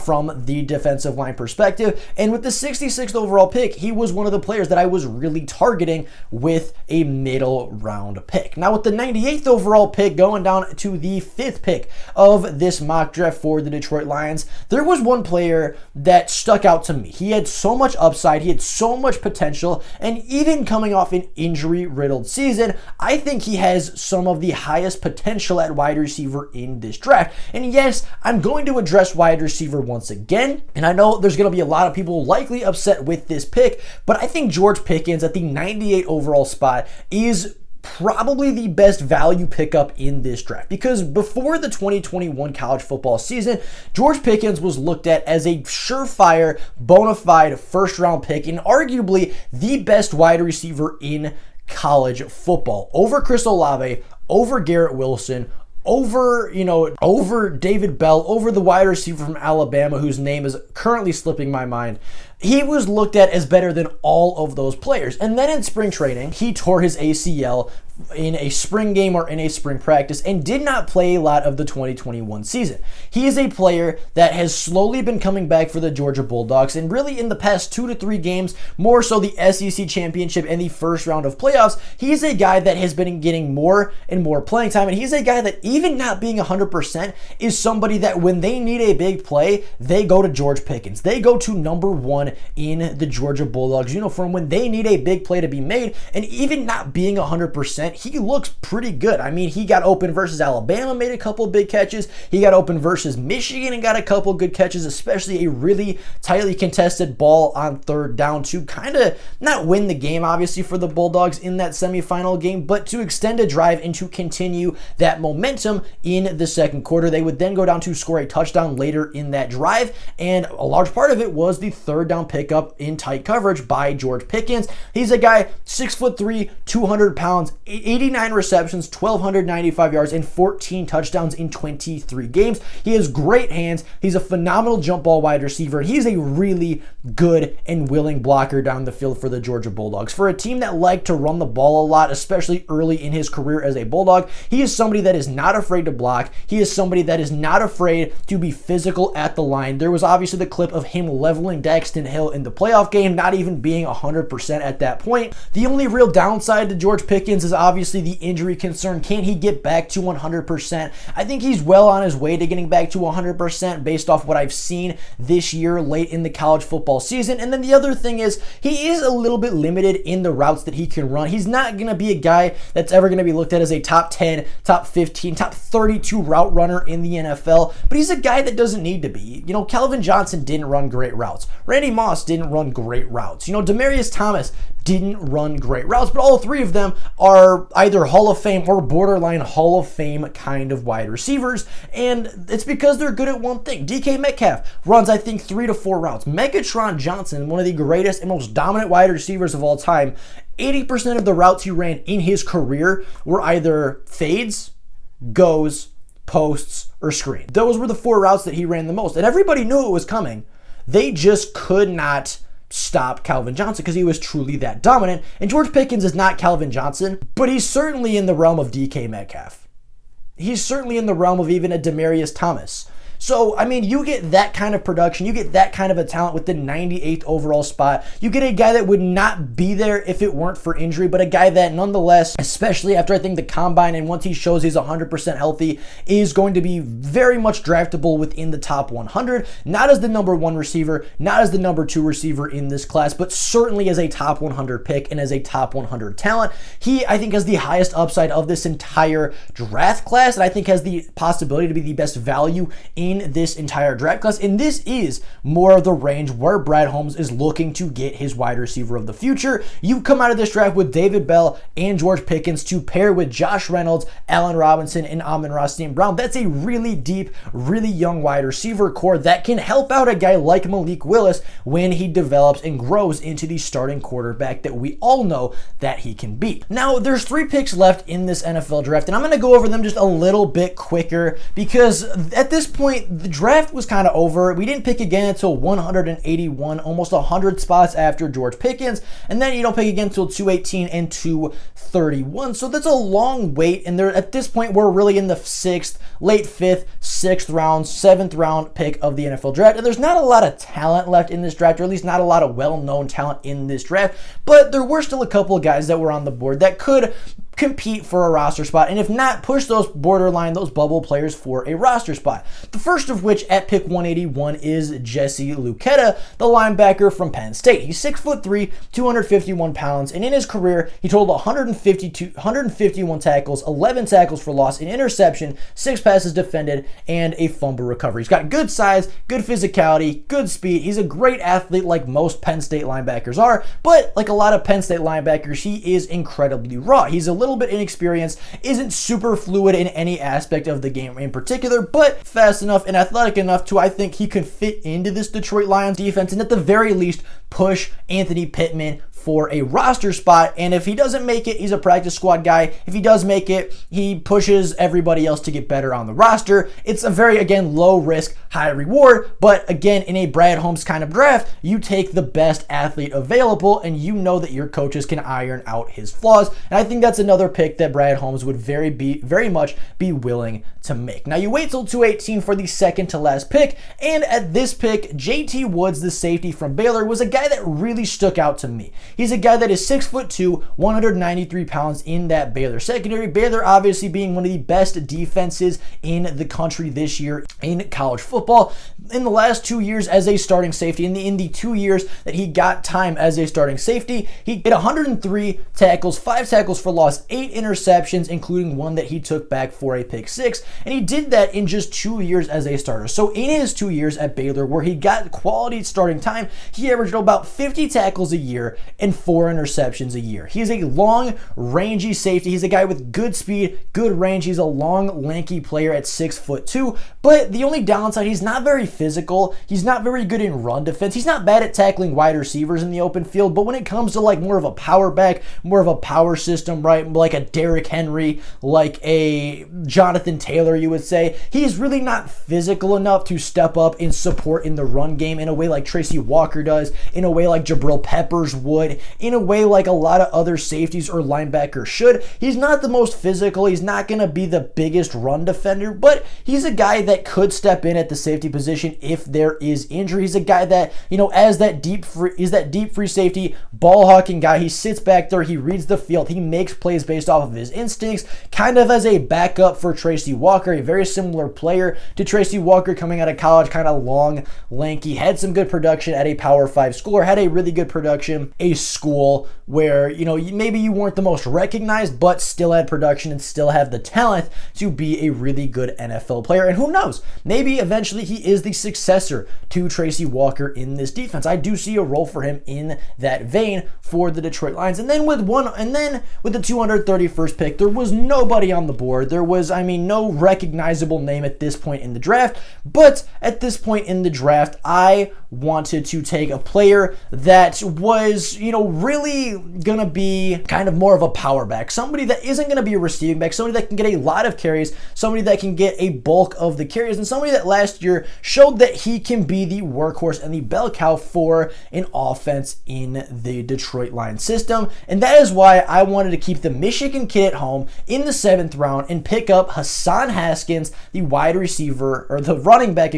from the defensive line perspective. And with the 66th overall pick, he was one of the players that I was really targeting with a middle round pick. Now with the 98th overall pick, going down to the 5th pick of this mock draft for the Detroit Lions, there was one player that stuck out to me. He had so much upside, he had so much potential, and even coming off an injury-riddled season, I think he has some of the highest potential at wide receiver in this draft. And yes, I'm going to address wide receiver once again, and I know there's going to be a lot of people likely upset with this pick, but I think George Pickens at the 98 overall spot is probably the best value pickup in this draft, because before the 2021 college football season, George Pickens was looked at as a surefire, bona fide first round pick and arguably the best wide receiver in college football, over Chris Olave, over Garrett Wilson, over David Bell, over the wide receiver from Alabama whose name is currently slipping my mind. He was looked at as better than all of those players. And then in spring training, he tore his ACL in a spring game or in a spring practice and did not play a lot of the 2021 season. He is a player that has slowly been coming back for the Georgia Bulldogs, and really in the past 2 to 3 games, more so the SEC championship and the first round of playoffs, he's a guy that has been getting more and more playing time, and he's a guy that, even not being 100%, is somebody that when they need a big play, they go to George Pickens. They go to number 1 in the Georgia Bulldogs uniform when they need a big play to be made, and even not being 100%, he looks pretty good. I mean, he got open versus Alabama, made a couple big catches. He got open versus Michigan and got a couple good catches, especially a really tightly contested ball on third down to kind of not win the game, obviously, for the Bulldogs in that semifinal game, but to extend a drive and to continue that momentum in the second quarter. They would then go down to score a touchdown later in that drive, and a large part of it was the third down round pickup in tight coverage by George Pickens. He's a guy 6'3", 200 pounds, 89 receptions, 1,295 yards, and 14 touchdowns in 23 games. He has great hands. He's a phenomenal jump ball wide receiver. He's a really good and willing blocker down the field for the Georgia Bulldogs. For a team that liked to run the ball a lot, especially early in his career as a Bulldog, he is somebody that is not afraid to block. He is somebody that is not afraid to be physical at the line. There was obviously the clip of him leveling Daxton Hill in the playoff game, not even being 100% at that point. The only real downside to George Pickens is obviously the injury concern. Can he get back to 100%? I think he's well on his way to getting back to 100% based off what I've seen this year late in the college football season. And then the other thing is he is a little bit limited in the routes that he can run. He's not going to be a guy that's ever going to be looked at as a top 10, top 15, top 32 route runner in the NFL, but he's a guy that doesn't need to be. You know, Calvin Johnson didn't run great routes. Randy Moss didn't run great routes. You know, Demaryius Thomas didn't run great routes, but all three of them are either Hall of Fame or borderline Hall of Fame kind of wide receivers, and it's because they're good at one thing. DK Metcalf runs, I think, 3 to 4 routes. Megatron Johnson, one of the greatest and most dominant wide receivers of all time, 80% of the routes he ran in his career were either fades, goes, posts, or screen. Those were the 4 routes that he ran the most, and everybody knew it was coming. They just could not stop Calvin Johnson because he was truly that dominant. And George Pickens is not Calvin Johnson, but he's certainly in the realm of DK Metcalf. He's certainly in the realm of even a Demaryius Thomas. So, I mean, you get that kind of production, you get that kind of a talent with the 98th overall spot. You get a guy that would not be there if it weren't for injury, but a guy that nonetheless, especially after I think the combine and once he shows he's 100% healthy, is going to be very much draftable within the top 100. Not as the number 1 receiver, not as the number 2 receiver in this class, but certainly as a top 100 pick and as a top 100 talent. He, I think, has the highest upside of this entire draft class, and I think has the possibility to be the best value in this entire draft class. And this is more of the range where Brad Holmes is looking to get his wide receiver of the future. You come out of this draft with David Bell and George Pickens to pair with Josh Reynolds, Allen Robinson, and Amon-Ra St. Brown. That's a really deep, really young wide receiver core that can help out a guy like Malik Willis when he develops and grows into the starting quarterback that we all know that he can be. Now, there's 3 picks left in this NFL draft, and I'm going to go over them just a little bit quicker because at this point, the draft was kind of over. We didn't pick again until 181, almost 100 spots after George Pickens, and then you don't pick again until 218 and 231. So that's a long wait, and at this point, we're really in the 6th, late 5th, 6th round, 7th round pick of the NFL draft, and there's not a lot of talent left in this draft, or at least not a lot of well-known talent in this draft, but there were still a couple of guys that were on the board that could compete for a roster spot, and if not, push those borderline, those bubble players for a roster spot. The first of which at pick 181 is Jesse Luketa, the linebacker from Penn State. He's 6'3", 251 pounds, and in his career, he totaled 151 tackles, 11 tackles for loss, an interception, 6 passes defended, and a fumble recovery. He's got good size, good physicality, good speed. He's a great athlete like most Penn State linebackers are, but like a lot of Penn State linebackers, he is incredibly raw. He's a little bit inexperienced, isn't super fluid in any aspect of the game in particular, but fast enough and athletic enough to, I think, he could fit into this Detroit Lions defense and at the very least push Anthony Pittman for a roster spot. And if he doesn't make it, he's a practice squad guy. If he does make it, he pushes everybody else to get better on the roster. It's a very, again, low risk, high reward. But again, in a Brad Holmes kind of draft, you take the best athlete available and you know that your coaches can iron out his flaws. And I think that's another pick that Brad Holmes would very much be willing to make. Now you wait till 218 for the second to last pick. And at this pick, JT Woods, the safety from Baylor, was a guy that really stuck out to me. He's a guy that is 6'2", 193 pounds in that Baylor secondary. Baylor obviously being one of the best defenses in the country this year in college football. In the last 2 years as a starting safety, in the 2 years that he got time as a starting safety, he hit 103 tackles, 5 tackles for loss, 8 interceptions, including one that he took back for a pick 6. And he did that in just 2 years as a starter. So in his 2 years at Baylor, where he got quality starting time, he averaged about 50 tackles a year and and 4 interceptions a year. He's a long, rangy safety. He's a guy with good speed, good range. He's a long, lanky player at 6'2", but the only downside, he's not very physical. He's not very good in run defense. He's not bad at tackling wide receivers in the open field, but when it comes to like more of a power back, more of a power system, right, like a Derrick Henry, like a Jonathan Taylor, you would say, he's really not physical enough to step up in support in the run game in a way like Tracy Walker does, in a way like Jabril Peppers would, in a way like a lot of other safeties or linebackers should. He's not the most physical. He's not going to be the biggest run defender, but he's a guy that could step in at the safety position if there is injury. He's a guy that, as that deep free safety, ball hawking guy. He sits back there, he reads the field, he makes plays based off of his instincts, kind of as a backup for Tracy Walker, a very similar player to Tracy Walker coming out of college, kind of long, lanky, had some good production at a Power 5 school, or had a really good production, a school where, maybe you weren't the most recognized, but still had production and still have the talent to be a really good NFL player. And who knows, maybe eventually he is the successor to Tracy Walker in this defense. I do see a role for him in that vein for the Detroit Lions. And then with the 231st pick, there was nobody on the board. There was, no recognizable name at this point in the draft. But at this point in the draft, I wanted to take a player that was, really gonna be kind of more of a power back, somebody that isn't gonna be a receiving back, somebody that can get a lot of carries, somebody that can get a bulk of the carries, and somebody that last year showed that he can be the workhorse and the bell cow for an offense in the Detroit Lions system. And that is why I wanted to keep the Michigan kid at home in the 7th round and pick up Hassan Haskins, the running back,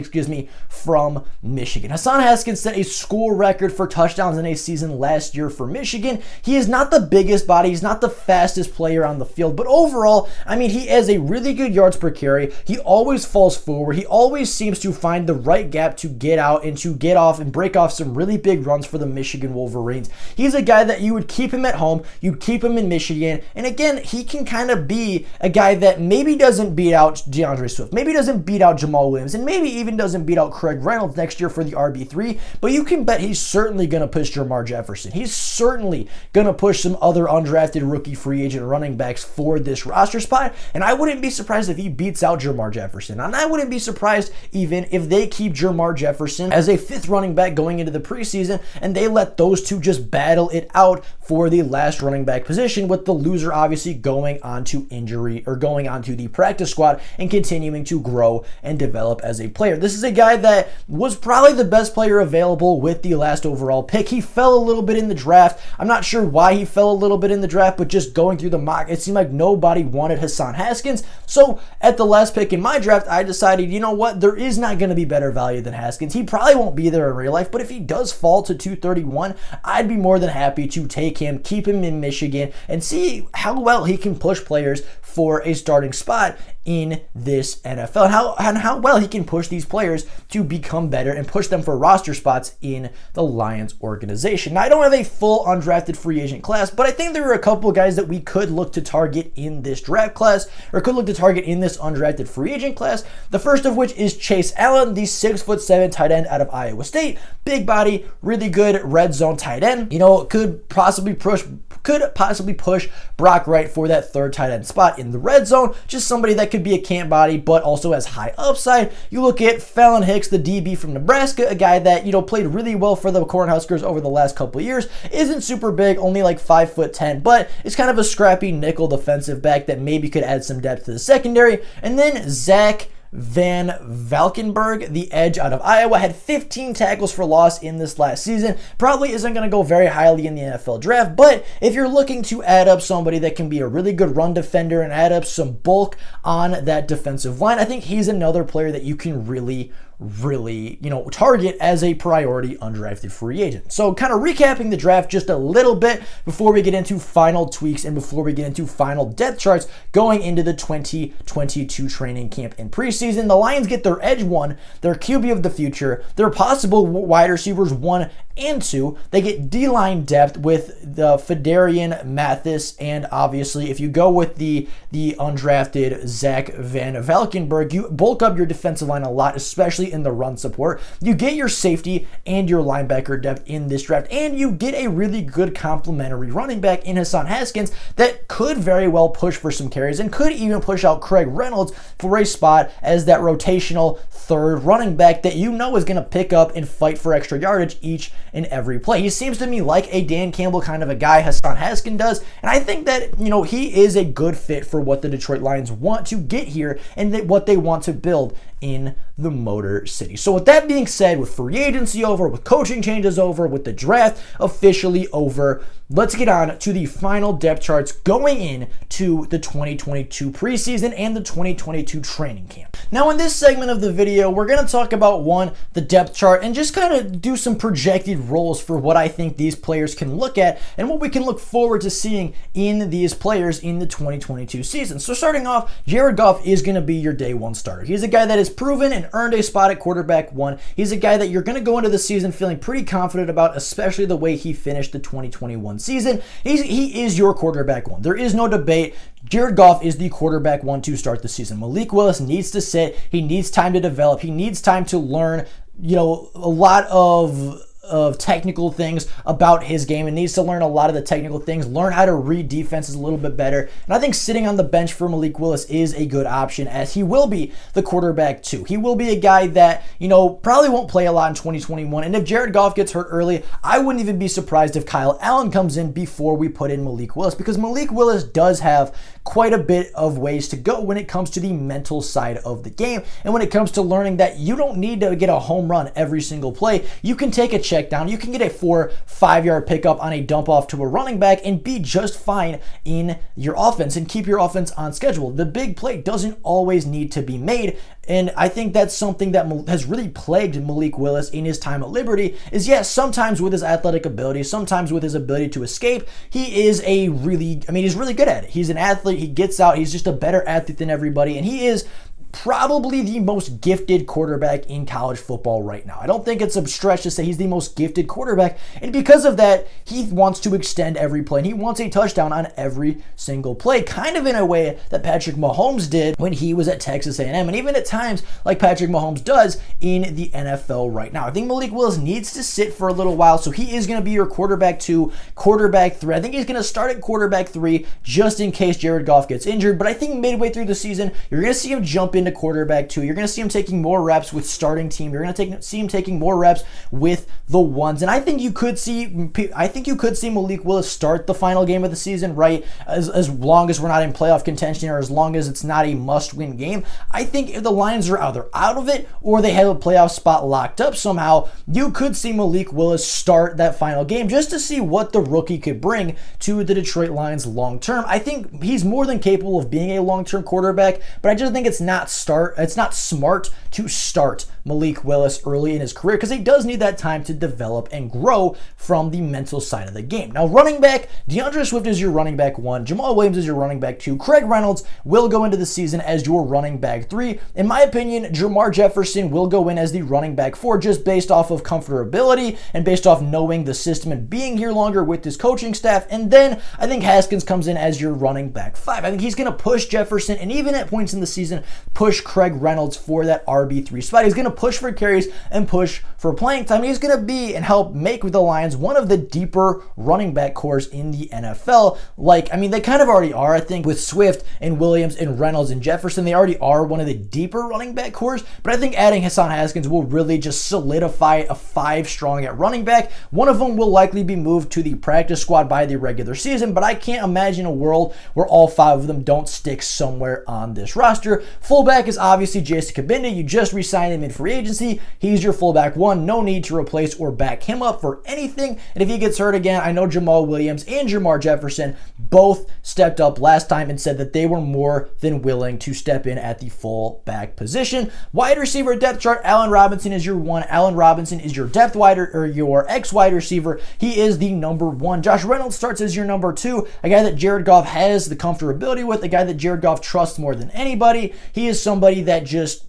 from Michigan. Hassan Haskins set a school record for touchdowns in a season last year for Michigan. He is not the biggest body, he's not the fastest player on the field, but overall, he has a really good yards per carry. He always falls forward. He always seems to find the right gap to get out and to get off and break off some really big runs for the Michigan Wolverines. He's a guy that you would keep him at home, you'd keep him in Michigan, and again, he can kind of be a guy that maybe doesn't beat out DeAndre Swift, maybe doesn't beat out Jamal Williams, and maybe even doesn't beat out Craig Reynolds next year for the RB3, but you can bet he's certainly going to push Jamar Jefferson. He's certainly going to push some other undrafted rookie free agent running backs for this roster spot, and I wouldn't be surprised if he beats out Jamar Jefferson, and I wouldn't be surprised even if they keep Jamar Jefferson as a 5th running back going into the preseason, and they let those two just battle it out for the last running back position, with the loser obviously going on to injury or going on to the practice squad and continuing to grow and develop as a player. This is a guy that was probably the best player available with the last overall pick. He fell a little bit in the draft. I'm not sure why he fell a little bit in the draft, but just going through the mock, it seemed like nobody wanted Hassan Haskins. So at the last pick in my draft, I decided, there is not going to be better value than Haskins. He probably won't be there in real life, but if he does fall to 231, I'd be more than happy to take him, keep him in Michigan, and see how well he can push players for a starting spot in this NFL, and how well he can push these players to become better and push them for roster spots in the Lions organization. Now, I don't have a full undrafted free agent class, but I think there are a couple of guys that we could look to target in this draft class, or could look to target in this undrafted free agent class. The first of which is Chase Allen, the 6'7" tight end out of Iowa State. Big body, really good red zone tight end. Could possibly push Brock Wright for that 3rd tight end spot in the red zone. Just somebody that could be a camp body, but also has high upside. You look at Fallon Hicks, the DB from Nebraska, a guy that, played really well for the Cornhuskers over the last couple of years. Isn't super big, only like 5'10", but is kind of a scrappy nickel defensive back that maybe could add some depth to the secondary. And then Zach Van Valkenburg, the edge out of Iowa, had 15 tackles for loss in this last season. Probably isn't going to go very highly in the NFL draft, but if you're looking to add up somebody that can be a really good run defender and add up some bulk on that defensive line, I think he's another player that you can really target as a priority undrafted free agent. So kind of recapping the draft just a little bit before we get into final tweaks and before we get into final depth charts going into the 2022 training camp and preseason. The Lions get their edge 1, their QB of the future, their possible wide receivers 1 and 2. They get D-line depth with the Fedarian Mathis, and obviously if you go with the undrafted Zach Van Valkenburg, you bulk up your defensive line a lot, especially especially in the run support. You get your safety and your linebacker depth in this draft, and you get a really good complementary running back in Hassan Haskins that could very well push for some carries and could even push out Craig Reynolds for a spot as that rotational third running back that you know is going to pick up and fight for extra yardage each and every play. He seems to me like a Dan Campbell kind of a guy, Hassan Haskins does, and I think that, he is a good fit for what the Detroit Lions want to get here and what they want to build in the Motor City. So with that being said, with free agency over, with coaching changes over, with the draft officially over, let's get on to the final depth charts going into the 2022 preseason and the 2022 training camp. Now in this segment of the video, we're going to talk about the depth chart and just kind of do some projected roles for what I think these players can look at and what we can look forward to seeing in these players in the 2022 season. So starting off, Jared Goff is going to be your day one starter. He's a guy that is proven and earned a spot at quarterback one. He's a guy that you're going to go into the season feeling pretty confident about, especially the way he finished the 2021 season. He is your quarterback one. There is no debate. Jared Goff is the quarterback one to start the season. Malik Willis needs to sit. He needs time to develop. He needs time to learn, a lot of technical things about his game and needs to learn a lot of the technical things, learn how to read defenses a little bit better. And I think sitting on the bench for Malik Willis is a good option, as he will be the quarterback too. He will be a guy that, probably won't play a lot in 2021. And if Jared Goff gets hurt early, I wouldn't even be surprised if Kyle Allen comes in before we put in Malik Willis, because Malik Willis does have quite a bit of ways to go when it comes to the mental side of the game. And when it comes to learning that you don't need to get a home run every single play, you can take a check down, you can get a 4-5 yard pickup on a dump off to a running back and be just fine in your offense and keep your offense on schedule. The big play doesn't always need to be made. And I think that's something that has really plagued Malik Willis in his time at Liberty is, yes, sometimes with his athletic ability, sometimes with his ability to escape, he's really good at it. He's an athlete. He gets out. He's just a better athlete than everybody. And he is probably the most gifted quarterback in college football right now. I don't think it's a stretch to say he's the most gifted quarterback, and because of that, he wants to extend every play, and he wants a touchdown on every single play, kind of in a way that Patrick Mahomes did when he was at Texas A&M, and even at times like Patrick Mahomes does in the NFL right now. I think Malik Willis needs to sit for a little while, so he is going to be your quarterback 2, quarterback 3. I think he's going to start at quarterback 3 just in case Jared Goff gets injured, but I think midway through the season, you're going to see him jump into quarterback 2. You're going to see him taking more reps with starting team. You're going to see him taking more reps with the ones. And I think you could see Malik Willis start the final game of the season, right? As long as we're not in playoff contention or as long as it's not a must-win game. I think if the Lions are either out of it or they have a playoff spot locked up somehow, you could see Malik Willis start that final game just to see what the rookie could bring to the Detroit Lions long term. I think he's more than capable of being a long-term quarterback, but I just think it's not smart to start Malik Willis early in his career because he does need that time to develop and grow from the mental side of the game. Now, running back, DeAndre Swift is your running back 1, Jamal Williams is your running back 2, Craig Reynolds will go into the season as your running back 3. In my opinion, Jermar Jefferson will go in as the running back 4 just based off of comfortability and based off knowing the system and being here longer with his coaching staff. And then I think Haskins comes in as your running back 5. I think he's going to push Jefferson and even at points in the season push Craig Reynolds for that RB3 spot. He's going to push for carries and push for playing time. He's going to be and help make with the Lions one of the deeper running back cores in the NFL. They kind of already are, I think, with Swift and Williams and Reynolds and Jefferson. They already are one of the deeper running back cores, but I think adding Hassan Haskins will really just solidify a 5 strong at running back. One of them will likely be moved to the practice squad by the regular season, but I can't imagine a world where all 5 of them don't stick somewhere on this roster. Fullback is obviously Jason Kabinda. You just re-signed him in free agency. He's your fullback 1. No need to replace or back him up for anything. And if he gets hurt again, I know Jamal Williams and Jermar Jefferson both stepped up last time and said that they were more than willing to step in at the fullback position. Wide receiver depth chart, Allen Robinson is your 1. Allen Robinson is your depth wide or your ex-wide receiver. He is the number 1. Josh Reynolds starts as your number 2, a guy that Jared Goff has the comfortability with, a guy that Jared Goff trusts more than anybody. He is somebody that just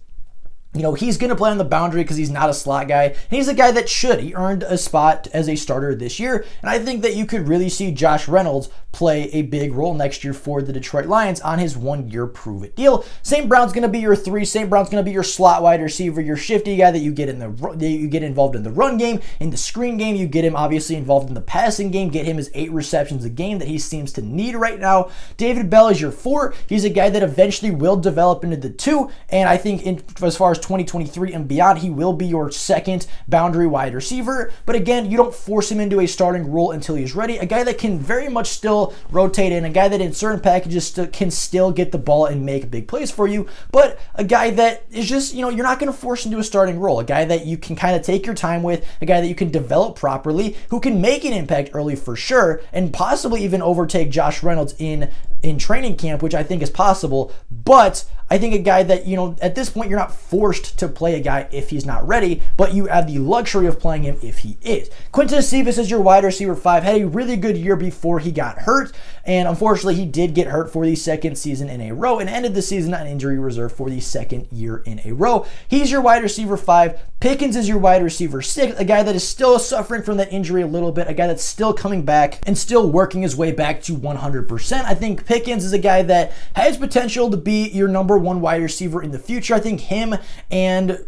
he's going to play on the boundary because he's not a slot guy. And he's a guy that should. He earned a spot as a starter this year. And I think that you could really see Josh Reynolds play a big role next year for the Detroit Lions on his 1-year prove-it deal. St. Brown's going to be your 3. St. Brown's going to be your slot wide receiver, your shifty guy that you get involved in the run game, in the screen game. You get him obviously involved in the passing game. Get him his 8 receptions a game that he seems to need right now. David Bell is your 4. He's a guy that eventually will develop into the 2. And I think as far as 2023 and beyond, he will be your 2nd boundary wide receiver. But again, you don't force him into a starting role until he's ready. A guy that can very much still rotate in, a guy that in certain packages can still get the ball and make big plays for you, but a guy that is just, you're not going to force into a starting role. A guy that you can kind of take your time with, a guy that you can develop properly, who can make an impact early for sure, and possibly even overtake Josh Reynolds in training camp, which I think is possible. But I think a guy that, at this point, you're not forced to play a guy if he's not ready, but you have the luxury of playing him if he is. Quintez Cephas is your wide receiver 5, had a really good year before he got hurt, and unfortunately, he did get hurt for the 2nd season in a row and ended the season on injury reserve for the 2nd year in a row. He's your wide receiver 5. Pickens is your wide receiver 6, a guy that is still suffering from that injury a little bit, a guy that's still coming back and still working his way back to 100%. I think Pickens is a guy that has potential to be your number 1 wide receiver in the future. I think him and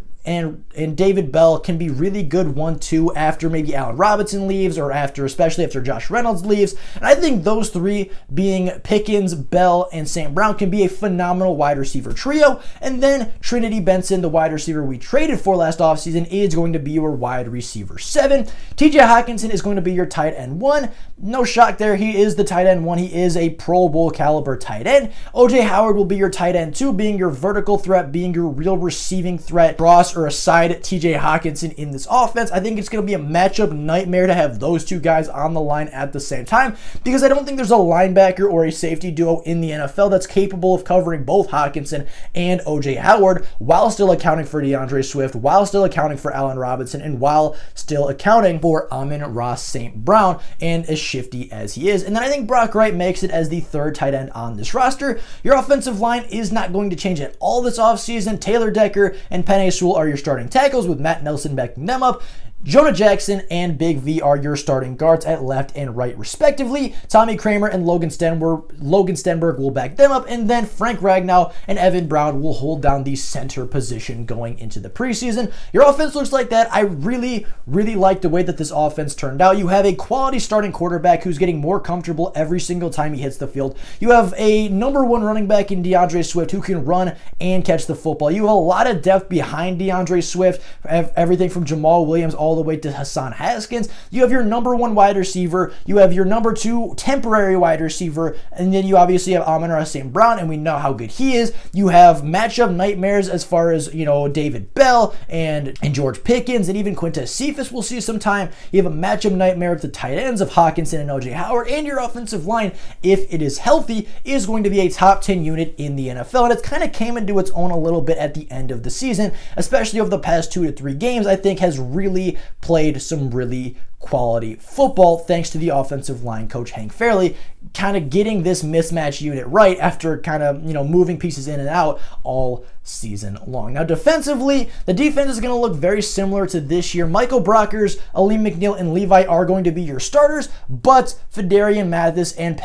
David Bell can be really good 1-2 after maybe Allen Robinson leaves, or especially after Josh Reynolds leaves. And I think those 3, being Pickens, Bell, and St. Brown, can be a phenomenal wide receiver trio. And then Trinity Benson, the wide receiver we traded for last offseason, is going to be your wide receiver 7. TJ Hawkinson is going to be your tight end 1. No shock there. He is the tight end 1. He is a Pro Bowl caliber tight end. OJ Howard will be your tight end 2, being your vertical threat, being your real receiving threat. Ross or aside TJ Hawkinson in this offense. I think it's going to be a matchup nightmare to have those 2 guys on the line at the same time, because I don't think there's a linebacker or a safety duo in the NFL that's capable of covering both Hawkinson and OJ Howard while still accounting for DeAndre Swift, while still accounting for Allen Robinson, and while still accounting for Amon-Ra St. Brown, and as shifty as he is. And then I think Brock Wright makes it as the 3rd tight end on this roster. Your offensive line is not going to change at all this offseason. Taylor Decker and Penei Sewell are your starting tackles, with Matt Nelson backing them up. Jonah Jackson and Big V are your starting guards at left and right, respectively. Tommy Kramer and Logan Stenberg will back them up, and then Frank Ragnow and Evan Brown will hold down the center position going into the preseason. Your offense looks like that. I really, really like the way that this offense turned out. You have a quality starting quarterback who's getting more comfortable every single time he hits the field. You have a number 1 running back in DeAndre Swift who can run and catch the football. You have a lot of depth behind DeAndre Swift, everything from Jamal Williams all the way to Hassan Haskins. You have your number 1 wide receiver, you have your number 2 temporary wide receiver, and then you obviously have Amon-Ra St. Brown, and we know how good he is. You have matchup nightmares as far as, David Bell and George Pickens, and even Quintez Cephas will see some time. You have a matchup nightmare with the tight ends of Hawkinson and OJ Howard, and your offensive line, if it is healthy, is going to be a top 10 unit in the NFL, and it's kind of came into its own a little bit at the end of the season, especially over the past 2 to 3 games. I think has really played some really quality football thanks to the offensive line coach Hank Fairley kind of getting this mismatch unit right after kind of, moving pieces in and out all season long. Now, defensively, the defense is going to look very similar to this year. Michael Brockers, Aleem McNeil, and Levi are going to be your starters, but Fedarian Mathis and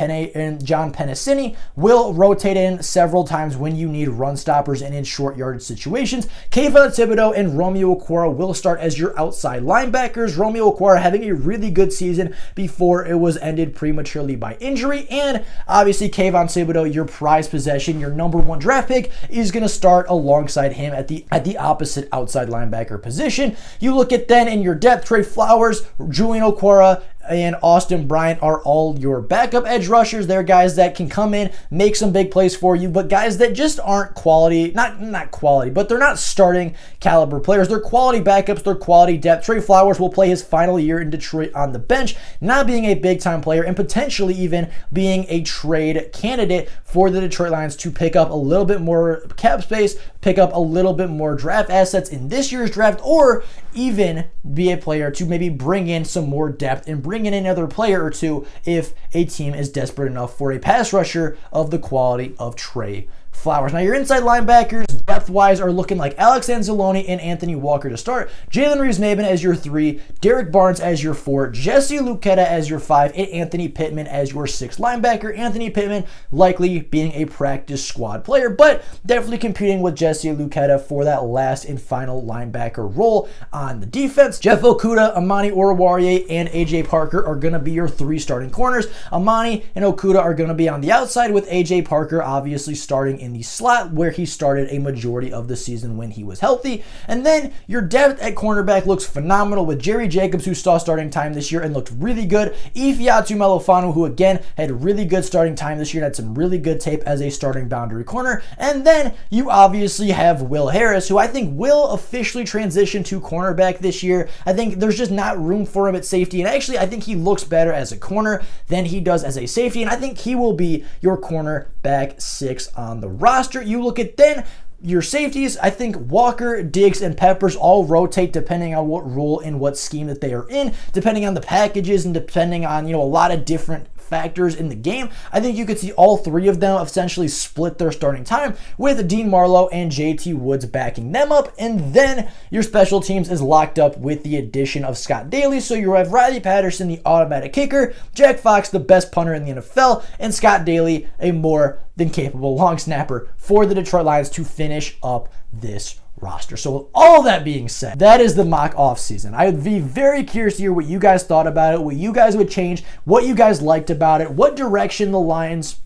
John Pennicini will rotate in several times when you need run stoppers and in short yardage situations. Kayvon Thibodeau and Romeo Okwara will start as your outside linebackers. Romeo Okwara having a really good season before it was ended prematurely by injury, and obviously Kayvon Thibodeau, your prized possession, your number 1 draft pick, is going to start alongside him at the opposite outside linebacker position. You look at then in your depth, Trey Flowers, Julian Okwara, and Austin Bryant are all your backup edge rushers. They're guys that can come in, make some big plays for you, but guys that just aren't quality, not quality, but they're not starting caliber players. They're quality backups, they're quality depth. Trey Flowers will play his final year in Detroit on the bench, not being a big-time player and potentially even being a trade candidate for the Detroit Lions to pick up a little bit more cap space, pick up a little bit more draft assets in this year's draft, or even be a player to maybe bring in some more depth and bring in another player or two if a team is desperate enough for a pass rusher of the quality of Trey Flowers. Now, your inside linebackers, depth-wise, are looking like Alex Anzalone and Anthony Walker to start. Jalen Reeves-Maybin as your 3, Derek Barnes as your 4, Jesse Luketa as your 5, and Anthony Pittman as your 6 linebacker. Anthony Pittman likely being a practice squad player, but definitely competing with Jesse Luketa for that last and final linebacker role on the defense. Jeff Okudah, Amani Oruwariye, and AJ Parker are going to be your 3 starting corners. Amani and Okudah are going to be on the outside, with AJ Parker obviously starting in the slot where he started a majority of the season when he was healthy. And then your depth at cornerback looks phenomenal with Jerry Jacobs, who saw starting time this year and looked really good. Ifeatu Melifonwu, who again had really good starting time this year and had some really good tape as a starting boundary corner. And then you obviously have Will Harris, who I think will officially transition to cornerback this year. I think there's just not room for him at safety, and actually I think he looks better as a corner than he does as a safety, and I think he will be your cornerback 6 on the roster. You look at then your safeties, I think Walker, Diggs, and Peppers all rotate depending on what role and what scheme that they are in, depending on the packages and depending on, a lot of different factors in the game. I think you could see all 3 of them essentially split their starting time, with Dean Marlowe and JT Woods backing them up. And then your special teams is locked up with the addition of Scott Daly. So you have Riley Patterson, the automatic kicker, Jack Fox, the best punter in the NFL, and Scott Daly, a more than capable long snapper for the Detroit Lions to finish up this roster. So with all that being said, that is the mock offseason. I would be very curious to hear what you guys thought about it, what you guys would change, what you guys liked about it, what direction the Lions,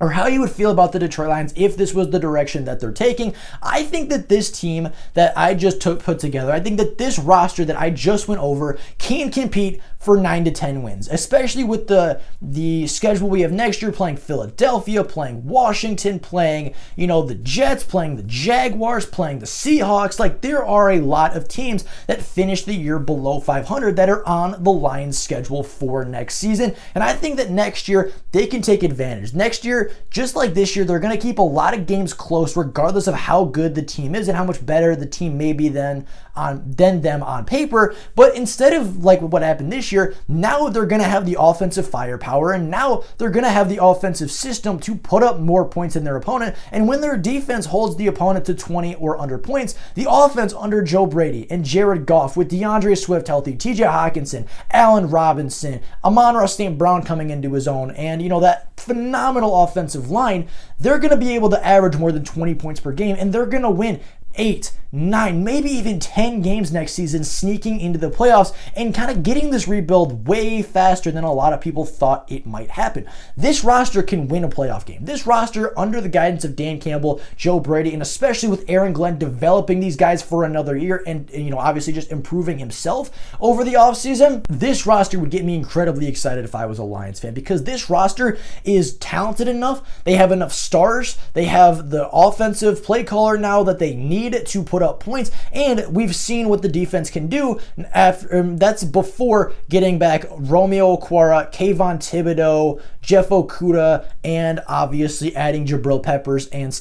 or how you would feel about the Detroit Lions if this was the direction that they're taking. I think that this team that I just put together, I think that this roster that I just went over can compete for 9 to 10 wins, especially with the schedule we have next year, playing Philadelphia, playing Washington, playing, the Jets, playing the Jaguars, playing the Seahawks. Like, there are a lot of teams that finish the year below 500 that are on the Lions schedule for next season. And I think that next year they can take advantage. Next year, just like this year, they're going to keep a lot of games close regardless of how good the team is and how much better the team may be than them on paper. But instead of like what happened this year, now they're going to have the offensive firepower, and now they're going to have the offensive system to put up more points than their opponent. And when their defense holds the opponent to 20 or under points, the offense under Joe Brady and Jared Goff, with DeAndre Swift healthy, TJ Hawkinson, Allen Robinson, Amon-Ra St. Brown coming into his own, and that phenomenal offensive line, they're going to be able to average more than 20 points per game, and they're going to win 8, 9, maybe even 10 games next season, sneaking into the playoffs and kind of getting this rebuild way faster than a lot of people thought it might happen. This roster can win a playoff game. This roster, under the guidance of Dan Campbell, Joe Brady, and especially with Aaron Glenn developing these guys for another year and obviously just improving himself over the offseason, this roster would get me incredibly excited if I was a Lions fan, because this roster is talented enough. They have enough stars. They have the offensive play caller now that they need to put up points, and we've seen what the defense can do after, that's before getting back Romeo Okwara, Kayvon Thibodeau, Jeff Okudah, and obviously adding Jabril Peppers and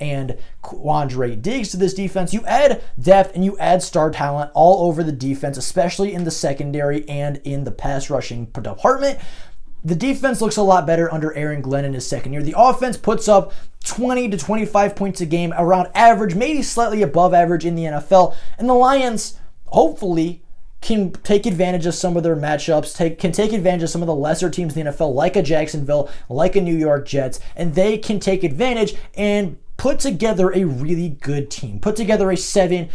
and Quandre Diggs to this defense. You add depth and you add star talent all over the defense, especially in the secondary and in the pass rushing department. The defense looks a lot better under Aaron Glenn in his second year. The offense puts up 20 to 25 points a game, around average, maybe slightly above average in the NFL. And the Lions, hopefully, can take advantage of some of their matchups, can take advantage of some of the lesser teams in the NFL, like a Jacksonville, like a New York Jets, and they can take advantage and put together a really good team, put together a 7-8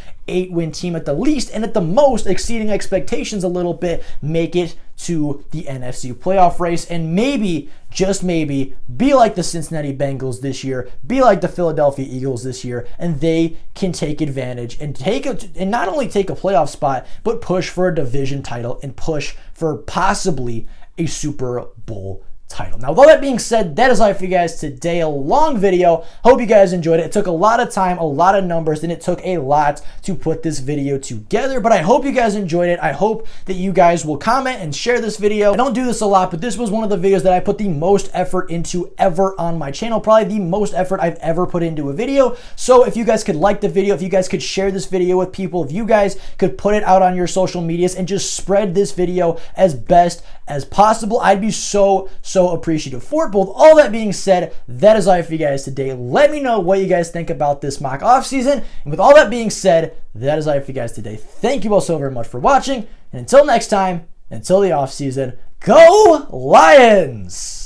win team at the least, and at the most, exceeding expectations a little bit, make it to the NFC playoff race, and maybe, just maybe, be like the Cincinnati Bengals this year, be like the Philadelphia Eagles this year, and they can take advantage and not only take a playoff spot, but push for a division title and push for possibly a Super Bowl title. Now, with all that being said, that is all for you guys today. A long video. Hope you guys enjoyed it. It took a lot of time, a lot of numbers, and it took a lot to put this video together, but I hope you guys enjoyed it. I hope that you guys will comment and share this video. I don't do this a lot, but this was one of the videos that I put the most effort into ever on my channel, probably the most effort I've ever put into a video. So if you guys could like the video, if you guys could share this video with people, if you guys could put it out on your social medias and just spread this video as best as possible, I'd be so so appreciative for it. But with all that being said, that is all for you guys today. Let me know what you guys think about this mock offseason. And with all that being said, that is all for you guys today. Thank you all so very much for watching. And until next time, until the offseason, go Lions!